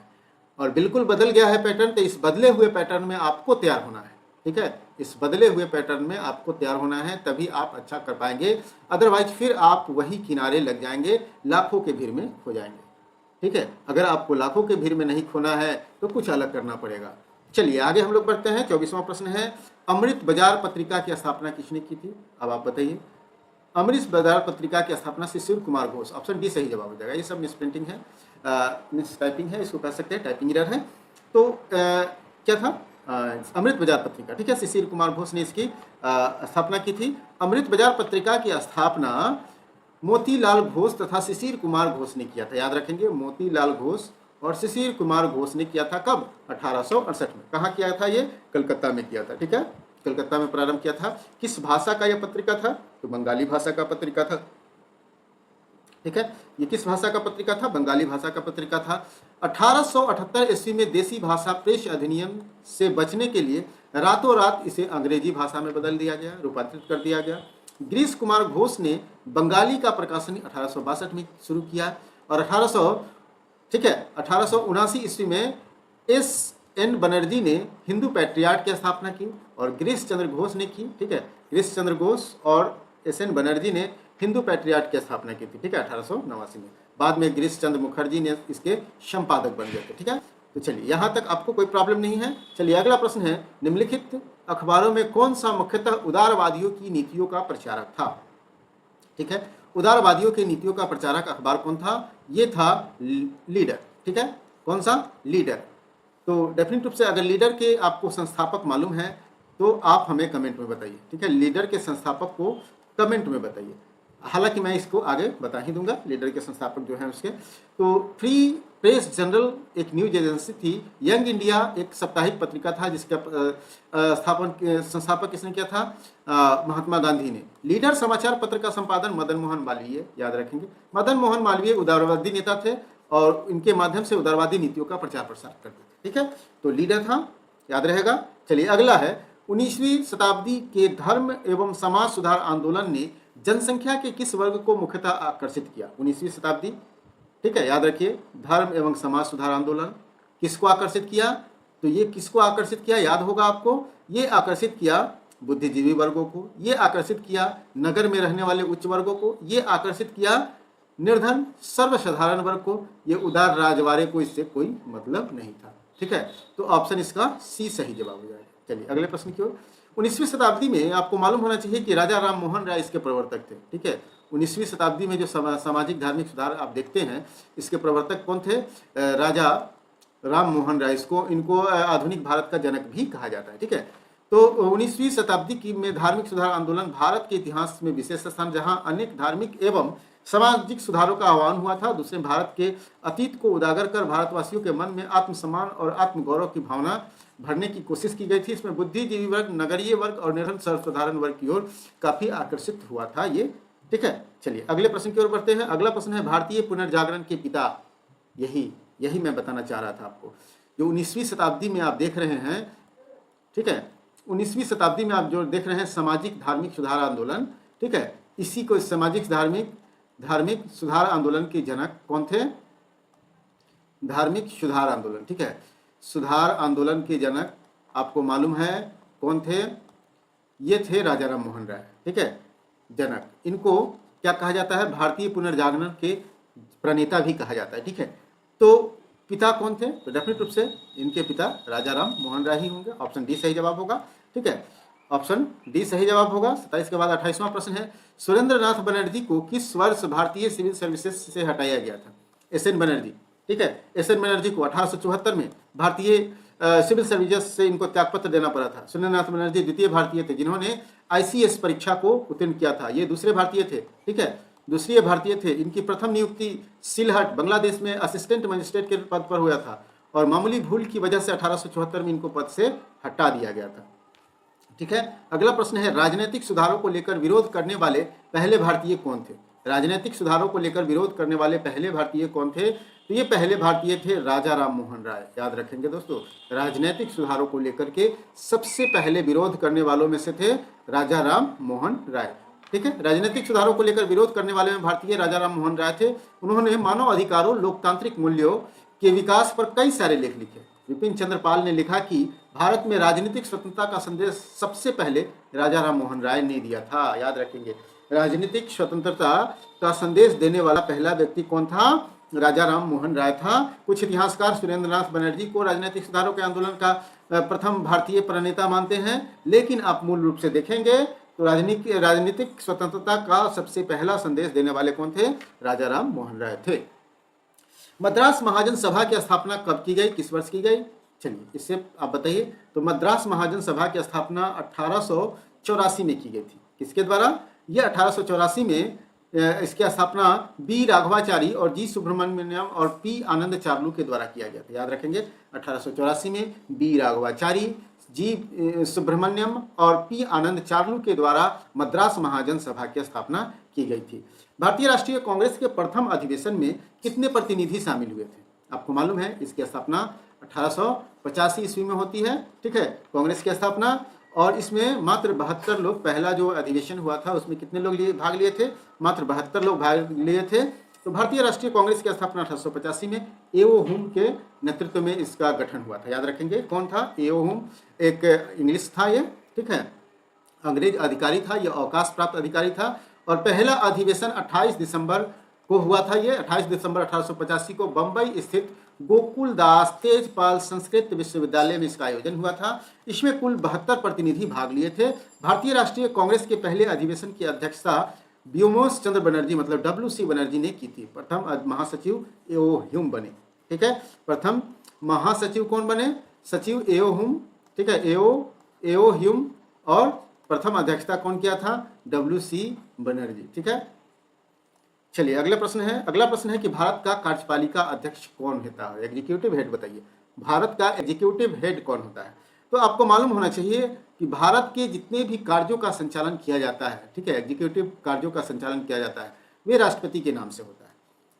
और बिल्कुल बदल गया है पैटर्न। तो इस बदले हुए पैटर्न में आपको तैयार होना है, ठीक है। इस बदले हुए पैटर्न में आपको तैयार होना है, तभी आप अच्छा कर पाएंगे। अदरवाइज फिर आप वही किनारे लग जाएंगे, लाखों के भीड़ में खो जाएंगे, ठीक है। अगर आपको लाखों के भीड़ में नहीं खोना है तो कुछ अलग करना पड़ेगा। चलिए आगे हम लोग बढ़ते हैं। 24वां प्रश्न है, अमृत बाजार पत्रिका की स्थापना किसने की थी। अब आप बताइए। अमृत बाजार पत्रिका की स्थापना शिशिर कुमार घोष। ऑप्शन डी सही जवाब हो जाएगा। ये सब मिस प्रिंटिंग है, मिस टाइपिंग है, इसको कह सकते हैं, टाइपिंग एरर है। तो क्या था, अमृत बाजार पत्रिका, ठीक है। शिशिर कुमार घोष ने इसकी स्थापना की थी। अमृत बाजार पत्रिका की स्थापना मोतीलाल घोष तथा शिशिर कुमार घोष ने किया था। याद रखेंगे, मोतीलाल घोष और शिशिर कुमार घोष ने किया था कब? 1868 में। कहाँ किया था ये? कलकत्ता में किया था। ठीक है, कलकत्ता में प्रारंभ किया था। किस भाषा का यह पत्रिका था? तो बंगाली भाषा का पत्रिका था। ठीक है, ये किस भाषा का पत्रिका था? बंगाली भाषा का पत्रिका था। 1878 ईस्वी में देसी भाषा प्रेस अधिनियम से बचने के लिए रातों रात इसे अंग्रेजी भाषा में बदल दिया गया, रूपांतरित कर दिया गया। गिरीश कुमार घोष ने बंगाली का प्रकाशन 1862 में शुरू किया और 1879 ईस्वी में एस.एन. बनर्जी ने हिंदू पैट्रियार्ट की स्थापना की और गिरीश चंद्र घोष ने की। ठीक है, गिरीश चंद्र घोष और एस.एन. बनर्जी ने हिंदू पैट्रियार्ट की स्थापना की थी। ठीक है, 1889 में। बाद में गिरीश चंद्र मुखर्जी ने इसके संपादक बन गए थे। ठीक है, तो चलिए यहाँ तक आपको कोई प्रॉब्लम नहीं है। चलिए अगला प्रश्न है, निम्नलिखित अखबारों में कौन सा मुख्यतः उदारवादियों की नीतियों का प्रचारक था? ठीक है, उदारवादियों की नीतियों का प्रचारक अखबार कौन था? ये था लीडर। ठीक है, कौन सा? लीडर। तो डेफिनेट रूप से अगर लीडर के आपको संस्थापक मालूम है तो आप हमें कमेंट में बताइए। ठीक है, लीडर के संस्थापक को कमेंट में बताइए। हालांकि मैं इसको आगे बता ही दूंगा, लीडर के संस्थापक जो हैं उसके। तो फ्री प्रेस जनरल एक न्यूज एजेंसी थी। यंग इंडिया एक साप्ताहिक पत्रिका था जिसका संस्थापक किसने किया था? महात्मा गांधी ने। लीडर समाचार पत्र का संपादन मदन मोहन मालवीय, याद रखेंगे। मदन मोहन मालवीय उदारवादी नेता थे और इनके माध्यम से उदारवादी नीतियों का प्रचार प्रसार करते थे। ठीक है, तो लीडर था, याद रहेगा। चलिए अगला है, 19वीं शताब्दी के धर्म एवं समाज सुधार आंदोलन ने जनसंख्या के किस वर्ग को मुख्यतः आकर्षित किया? 19वीं शताब्दी, ठीक है, याद रखिए। धर्म एवं समाज सुधार आंदोलन किसको आकर्षित किया? तो ये किसको आकर्षित किया? याद होगा आपको, ये आकर्षित किया बुद्धिजीवी वर्गों को, ये आकर्षित किया नगर में रहने वाले उच्च वर्गों को, ये आकर्षित किया निर्धन सर्वसाधारण वर्ग को, ये उदार राजवाड़े को इससे कोई मतलब नहीं था। ठीक है, तो ऑप्शन इसका सी सही जवाब हो जाएगा। चलिए अगले प्रश्न की ओर। 19वीं शताब्दी में आपको मालूम होना चाहिए कि राजा राम मोहन राय इसके प्रवर्तक थे। ठीक है, 19वीं शताब्दी में जो सामाजिक धार्मिक सुधार आप देखते हैं, इसके प्रवर्तक कौन थे? राजा राम मोहन राय। इनको आधुनिक भारत का जनक भी कहा जाता है। ठीक है, तो 19वीं शताब्दी की में धार्मिक सुधार आंदोलन भारत के इतिहास में विशेष स्थान, जहां अनेक धार्मिक एवं सामाजिक सुधारों का आह्वान हुआ था। दूसरे, भारत के अतीत को उजागर कर भारतवासियों के मन में आत्मसम्मान और आत्मगौरव की भावना भरने की कोशिश की गई थी। इसमें बुद्धिजीवी वर्ग, नगरीय वर्ग और निर्धन सर्वसाधारण वर्ग की ओर काफी आकर्षित हुआ था ये। ठीक है, चलिए अगले प्रश्न की ओर बढ़ते हैं। अगला प्रश्न है, भारतीय पुनर्जागरण के पिता। यही मैं बताना चाह रहा था आपको। जो 19वीं शताब्दी में आप देख रहे हैं, ठीक है, 19वीं शताब्दी में आप जो देख रहे हैं सामाजिक धार्मिक सुधार आंदोलन, ठीक है, इसी को सामाजिक धार्मिक सुधार आंदोलन के जनक कौन थे? धार्मिक सुधार आंदोलन। ठीक है, सुधार आंदोलन के जनक आपको मालूम है कौन थे? ये थे राजा राम मोहन राय। ठीक है, जनक। इनको क्या कहा जाता है? भारतीय पुनर्जागरण के प्रणेता भी कहा जाता है। ठीक है, तो पिता कौन थे? तो डेफिनेट रूप से इनके पिता राजा राम मोहन राय ही होंगे। ऑप्शन डी सही जवाब होगा। ठीक है, ऑप्शन डी सही जवाब होगा। 27 के बाद 28वां प्रश्न है, सुरेंद्र नाथ बनर्जी को किस वर्ष भारतीय सिविल सर्विसेज से हटाया गया था? एस.एन. बनर्जी। ठीक है, एस.एन. बनर्जी को 1874 में भारतीय सिविल सर्विसेज से इनको त्यागपत्र देना पड़ा था। सुरेंद्र नाथ बनर्जी द्वितीय भारतीय थे जिन्होंने ICS परीक्षा को उत्तीर्ण किया था। ये दूसरे भारतीय थे। ठीक है, दूसरे भारतीय थे। इनकी प्रथम नियुक्ति सिलहट बांग्लादेश में असिस्टेंट मजिस्ट्रेट के पद पर हुआ था और मामूली भूल की वजह से 1874 में इनको पद से हटा दिया गया था। ठीक है, अगला प्रश्न है, राजनीतिक सुधारों को लेकर विरोध करने वाले पहले भारतीय कौन थे? राजनीतिक सुधारों को लेकर विरोध करने वाले पहले भारतीय कौन थे? तो ये पहले भारतीय थे राजा राम मोहन राय। याद रखेंगे दोस्तों, राजनीतिक सुधारों को लेकर के सबसे पहले विरोध करने वालों में से थे राजा राम मोहन राय। ठीक है, राजनीतिक सुधारों को लेकर विरोध करने वाले में भारतीय राजा राम मोहन राय थे। उन्होंने मानव अधिकारों, लोकतांत्रिक मूल्यों के विकास पर कई सारे लेख लिखे। विपिन चंद्र पाल ने लिखा कि भारत में राजनीतिक स्वतंत्रता का संदेश सबसे पहले राजा राम मोहन राय ने दिया था। याद रखेंगे, राजनीतिक स्वतंत्रता का संदेश देने वाला पहला व्यक्ति कौन था? राजा राम मोहन राय था। कुछ इतिहासकार सुरेंद्र नाथ बनर्जी को राजनीतिक सुधारों के आंदोलन का प्रथम भारतीय प्रणेता मानते हैं, लेकिन आप मूल रूप से देखेंगे तो राजनीतिक स्वतंत्रता का सबसे पहला संदेश देने वाले कौन थे? राजा राम मोहन राय थे। मद्रास महाजन सभा की स्थापना कब की गई? किस वर्ष की गई? चलिए इससे आप बताइए। तो मद्रास महाजन सभा की स्थापना 1884 में की गई थी। किसके द्वारा? यह 1884 में इसकी स्थापना बी राघवाचारी और जी सुब्रमण्यम और पी आनंद चार्लू के द्वारा किया गया था। याद रखेंगे 1884 में बी राघवाचारी, जी सुब्रमण्यम और पी आनंद चार्लू के द्वारा मद्रास महाजन सभा की स्थापना की गई थी। भारतीय राष्ट्रीय कांग्रेस के प्रथम अधिवेशन में कितने प्रतिनिधि शामिल हुए थे? आपको मालूम है इसकी स्थापना 1885 ईस्वी में होती है। ठीक है, कांग्रेस की स्थापना, और इसमें मात्र 72 लोग, पहला जो अधिवेशन हुआ था उसमें कितने लोग भाग लिए थे? मात्र 72 लोग भाग लिए थे। तो भारतीय राष्ट्रीय कांग्रेस की स्थापना 1885 में एओ हुम के नेतृत्व में इसका गठन हुआ था। याद रखेंगे कौन था एओ हुम? एक इंग्लिश था ये, ठीक है, अंग्रेज अधिकारी था, यह अवकाश प्राप्त अधिकारी था। और पहला अधिवेशन 28 दिसंबर को हुआ था। ये 28 दिसंबर 1885 को बम्बई स्थित गोकुल दास तेजपाल संस्कृत विश्वविद्यालय में इसका आयोजन हुआ था। इसमें कुल 72 प्रतिनिधि भाग लिए थे। भारतीय राष्ट्रीय कांग्रेस के पहले अधिवेशन की अध्यक्षता व्योमोस चंद्र बनर्जी मतलब WC बनर्जी ने की थी। प्रथम महासचिव एओ ह्यूम बने। ठीक है, प्रथम महासचिव कौन बने? सचिव एओ ह्यूम। ठीक है, एओ ह्यूम, और प्रथम अध्यक्षता कौन किया था? WC बनर्जी। ठीक है, चलिए अगला प्रश्न है कि भारत का कार्यपालिका अध्यक्ष कौन होता है? एग्जीक्यूटिव हेड बताइए, भारत का एग्जीक्यूटिव हेड कौन होता है? तो आपको मालूम होना चाहिए कि भारत के जितने भी कार्यों का संचालन किया जाता है, ठीक है, एग्जीक्यूटिव कार्यों का संचालन किया जाता है, वे राष्ट्रपति के नाम से होता है।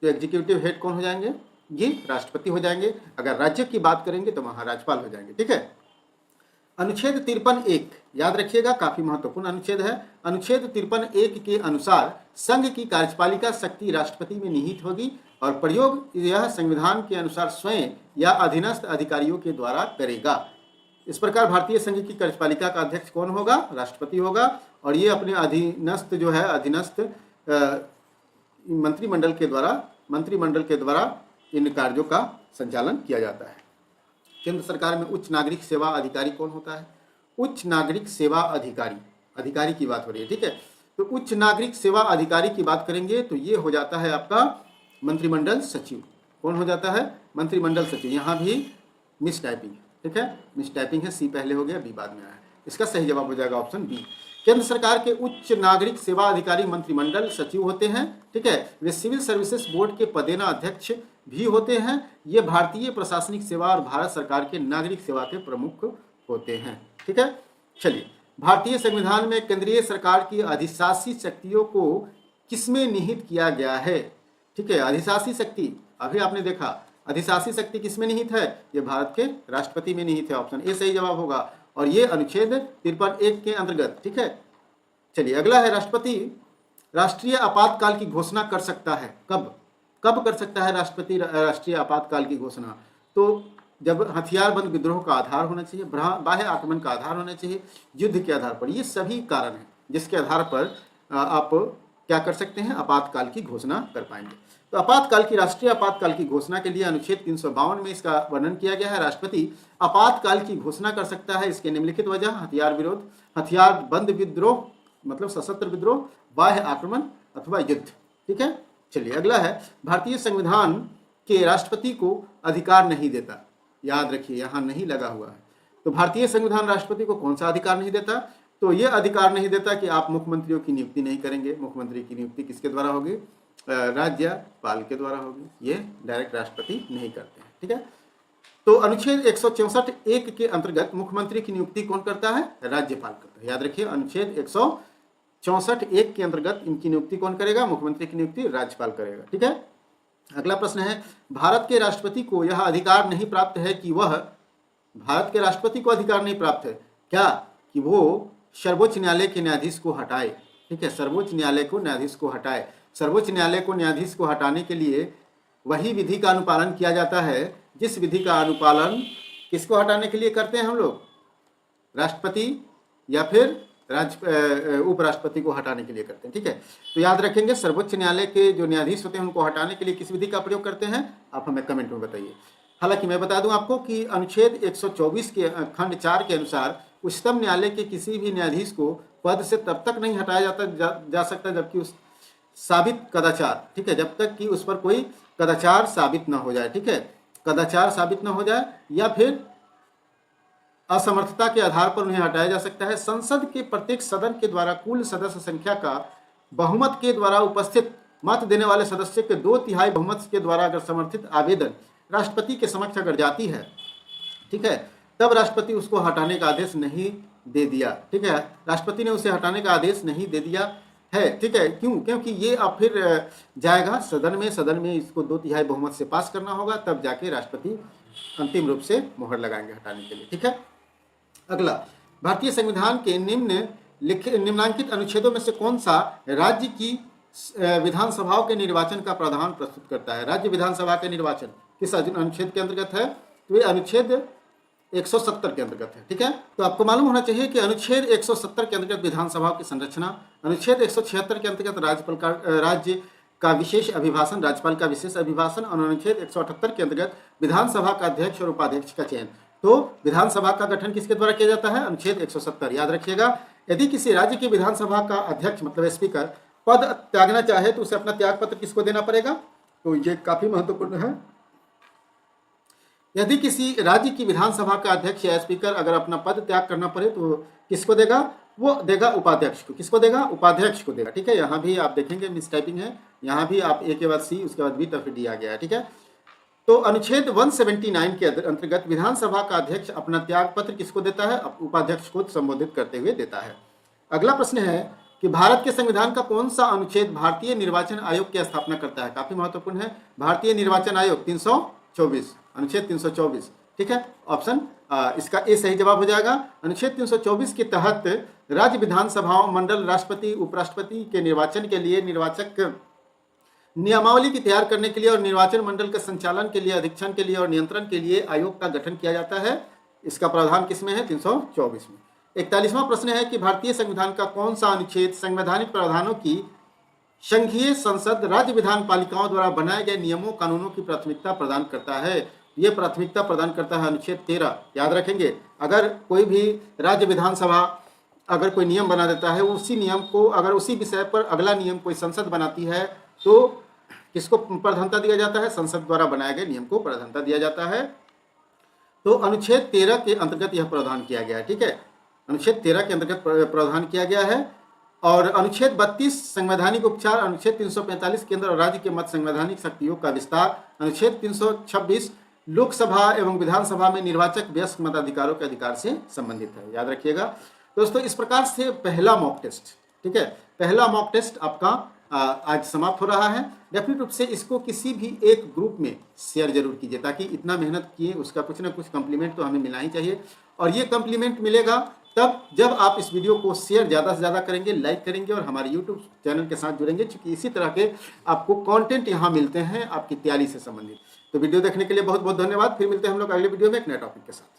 तो एग्जीक्यूटिव हेड कौन हो जाएंगे? ये राष्ट्रपति हो जाएंगे। अगर राज्य की बात करेंगे तो वहाँ राज्यपाल हो जाएंगे। ठीक है, अनुच्छेद 53(1) याद रखिएगा, काफी महत्वपूर्ण अनुच्छेद है। अनुच्छेद 53(1) के अनुसार संघ की कार्यपालिका शक्ति राष्ट्रपति में निहित होगी और प्रयोग यह संविधान के अनुसार स्वयं या अधीनस्थ अधिकारियों के द्वारा करेगा। इस प्रकार भारतीय संघ की कार्यपालिका का अध्यक्ष कौन होगा? राष्ट्रपति होगा, और ये अपने अधीनस्थ जो है अधीनस्थ मंत्रिमंडल के द्वारा इन कार्यों का संचालन किया जाता है। केंद्र सरकार में उच्च नागरिक सेवा अधिकारी कौन होता है? उच्च नागरिक सेवा अधिकारी की बात हो रही है। ठीक है, तो उच्च नागरिक सेवा अधिकारी की बात करेंगे तो ये हो जाता है आपका मंत्रिमंडल सचिव। कौन हो जाता है? मंत्रिमंडल सचिव। यहाँ भी मिस टाइपिंग है। ठीक है, मिस टाइपिंग है, सी पहले हो गया, बी बाद में आया। इसका सही जवाब हो जाएगा ऑप्शन बी। केंद्र सरकार के उच्च नागरिक सेवा अधिकारी मंत्रिमंडल सचिव होते हैं। ठीक है, वे सिविल सर्विसेज बोर्ड के पदेना अध्यक्ष भी होते हैं। ये भारतीय प्रशासनिक सेवा और भारत सरकार के नागरिक सेवा के प्रमुख होते हैं। ठीक है, चलिए भारतीय संविधान में केंद्रीय सरकार की अधिशासी शक्तियों को किसमें निहित किया गया है? ठीक है, अधिशासी शक्ति अभी आपने देखा, अधिशासी शक्ति किसमें निहित है? ये भारत के राष्ट्रपति में निहित है। ऑप्शन ए सही जवाब होगा, और ये अनुच्छेद 53(1) के अंतर्गत। ठीक है, चलिए अगला है राष्ट्रपति राष्ट्रीय आपातकाल की घोषणा कर सकता है कब कर सकता है राष्ट्रपति राष्ट्रीय आपातकाल की घोषणा? तो जब हथियारबंद विद्रोह का आधार होना चाहिए, बाह्य आक्रमण का आधार होना चाहिए, युद्ध के आधार पर, ये सभी कारण हैं जिसके आधार पर आप क्या कर सकते हैं? आपातकाल की घोषणा कर पाएंगे। तो राष्ट्रीय आपातकाल की घोषणा के लिए अनुच्छेद 352 में इसका वर्णन किया गया है। राष्ट्रपति आपातकाल की घोषणा कर सकता है। इसके निम्नलिखित वजह: हथियारबंद विद्रोह मतलब सशस्त्र विद्रोह, बाह्य आक्रमण अथवा युद्ध। ठीक है, चलिए अगला है भारतीय संविधान के राष्ट्रपति को अधिकार नहीं देता। याद रखिए यहाँ नहीं लगा हुआ है। तो भारतीय संविधान राष्ट्रपति को कौन सा अधिकार नहीं देता? तो ये अधिकार नहीं देता कि आप मुख्यमंत्रियों की नियुक्ति नहीं करेंगे। मुख्यमंत्री की नियुक्ति किसके द्वारा होगी? राज्यपाल के द्वारा होगी। ये डायरेक्ट राष्ट्रपति नहीं करते हैं। ठीक है, तो अनुच्छेद 164(1) के अंतर्गत मुख्यमंत्री की नियुक्ति कौन करता है? राज्यपाल करता है। याद रखिए अनुच्छेद 164(1) के अंतर्गत इनकी नियुक्ति कौन करेगा? मुख्यमंत्री की नियुक्ति राज्यपाल करेगा। ठीक है, अगला प्रश्न है भारत के राष्ट्रपति को यह अधिकार नहीं प्राप्त है कि वह भारत के राष्ट्रपति को अधिकार नहीं प्राप्त है क्या कि वो सर्वोच्च न्यायालय के न्यायाधीश को हटाए? ठीक है, सर्वोच्च न्यायालय को न्यायाधीश को हटाए। सर्वोच्च न्यायालय को न्यायाधीश को हटाने के लिए वही विधि का अनुपालन किया जाता है जिस विधि का अनुपालन किसको हटाने के लिए करते हैं हम लोग? राष्ट्रपति या फिर उपराष्ट्रपति को हटाने के लिए करते हैं। ठीक है, तो याद रखेंगे सर्वोच्च न्यायालय के जो न्यायाधीश होते हैं उनको हटाने के लिए किस विधि का प्रयोग करते हैं? आप हमें कमेंट में बताइए। हालांकि मैं बता दूं आपको कि अनुच्छेद 124 के खंड 4 के अनुसार उच्चतम न्यायालय के किसी भी न्यायाधीश को पद से तब तक नहीं हटाया जा सकता जबकि उस साबित कदाचार, ठीक है, जब तक कि उस पर कोई कदाचार साबित न हो जाए। ठीक है, कदाचार साबित न हो जाए या फिर असमर्थता के आधार पर उन्हें हटाया जा सकता है। संसद के प्रत्येक सदन के द्वारा कुल सदस्य संख्या का बहुमत के द्वारा उपस्थित मत देने वाले सदस्य के 2/3 बहुमत के द्वारा अगर समर्थित आवेदन राष्ट्रपति के समक्ष अगर जाती है, ठीक है, तब राष्ट्रपति उसको हटाने का आदेश नहीं दे दिया, ठीक है, राष्ट्रपति ने उसे हटाने का आदेश नहीं दे दिया है, ठीक है, क्यों? क्योंकि ये अब फिर जाएगा सदन में इसको 2/3 बहुमत से पास करना होगा, तब जाके राष्ट्रपति अंतिम रूप से मोहर लगाएंगे हटाने के लिए, ठीक है। अगला, भारतीय संविधान के निम्नांकित अनुच्छेदों में से कौन सा राज्य की विधानसभाओं के निर्वाचन का प्रावधान प्रस्तुत करता है? राज्य विधानसभा के निर्वाचन किस अनुच्छेद के अंतर्गत है? तो ये अनुच्छेद 170 के अंतर्गत है, ठीक है। तो आपको मालूम होना चाहिए कि अनुच्छेद 170 के अंतर्गत विधानसभा की संरचना, अनुच्छेद 176 के अंतर्गत राज्य का विशेष अभिभाषण, राज्यपाल का विशेष अभिभाषण, और अनुच्छेद 178 के अंतर्गत विधानसभा का अध्यक्ष और उपाध्यक्ष का चयन। तो विधानसभा का गठन किसके द्वारा किया जाता है? अनुच्छेद 170, याद रखिएगा। यदि किसी राज्य की विधानसभा का अध्यक्ष मतलब स्पीकर पद त्यागना चाहे तो उसे अपना त्याग पत्र किसको देना पड़ेगा? तो ये काफी महत्वपूर्ण है। यदि किसी राज्य की विधानसभा का अध्यक्ष या स्पीकर अगर अपना पद त्याग करना पड़े तो किसको देगा? वो देगा उपाध्यक्ष को। किसको देगा? उपाध्यक्ष को देगा, ठीक है। यहाँ भी आप देखेंगे मिस टाइपिंग है, यहाँ भी आप ए के बाद सी उसके बाद बी तब फिर डी आ गया है, ठीक है। तो अनुच्छेद 179 के अंतर्गत विधानसभा का अध्यक्ष अपना त्याग पत्र किसको देता है? उपाध्यक्ष को संबोधित करते हुए देता है। अगला प्रश्न है कि भारत के संविधान का कौन सा अनुच्छेद भारतीय निर्वाचन आयोग की स्थापना करता है? काफी महत्वपूर्ण है। भारतीय निर्वाचन आयोग 324, अनुच्छेद 324, ठीक है। ऑप्शन इसका ए सही जवाब हो जाएगा। अनुच्छेद 324 के तहत राज्य विधानसभाओं, मंडल, राष्ट्रपति, उपराष्ट्रपति के निर्वाचन के लिए निर्वाचक नियमावली की तैयार करने के लिए और निर्वाचन मंडल के संचालन के लिए, अधीक्षण के लिए और नियंत्रण के लिए आयोग का गठन किया जाता है। इसका प्रावधान किसमें है? 324 में। 41वां प्रश्न है कि भारतीय संविधान का कौन सा अनुच्छेद संवैधानिक प्रावधानों की संघीय संसद, राज्य विधान पालिकाओं द्वारा बनाए गए नियमों, कानूनों की प्राथमिकता प्रदान करता है? ये प्राथमिकता प्रदान करता है अनुच्छेद 13, याद रखेंगे। अगर कोई भी राज्य विधानसभा अगर कोई नियम बना देता है, उसी नियम को अगर उसी विषय पर अगला नियम कोई संसद बनाती है तो किसको प्राधान्यता दिया जाता है? संसद द्वारा बनाए गए नियम को प्राधान्यता दिया जाता है। तो अनुच्छेद 13 के अंतर्गत यह प्रावधान किया गया है, ठीक है। अनुच्छेद 13 के अंतर्गत प्रावधान किया गया है। और अनुच्छेद 32 संवैधानिक उपचार, अनुच्छेद 345 केंद्र और राज्य के मध्य संवैधानिक शक्तियों का विस्तार, अनुच्छेद 326 लोकसभा एवं विधानसभा में निर्वाचक वयस्क मताधिकारों के अधिकार से संबंधित है, याद रखिएगा। दोस्तों, इस प्रकार से पहला मॉक टेस्ट, ठीक है, पहला मॉक टेस्ट आपका आज समाप्त हो रहा है। डेफिनेट रूप से इसको किसी भी एक ग्रुप में शेयर जरूर कीजिए, ताकि इतना मेहनत किए उसका कुछ ना कुछ कम्प्लीमेंट तो हमें मिलना ही चाहिए। और ये कम्प्लीमेंट मिलेगा तब जब आप इस वीडियो को शेयर ज़्यादा से ज़्यादा करेंगे, लाइक करेंगे और हमारे यूट्यूब चैनल के साथ जुड़ेंगे, क्योंकि इसी तरह के आपको कंटेंट यहाँ मिलते हैं आपकी तैयारी से संबंधित। तो वीडियो देखने के लिए बहुत बहुत धन्यवाद। फिर मिलते हैं हम लोग अगले वीडियो में एक नए टॉपिक के साथ।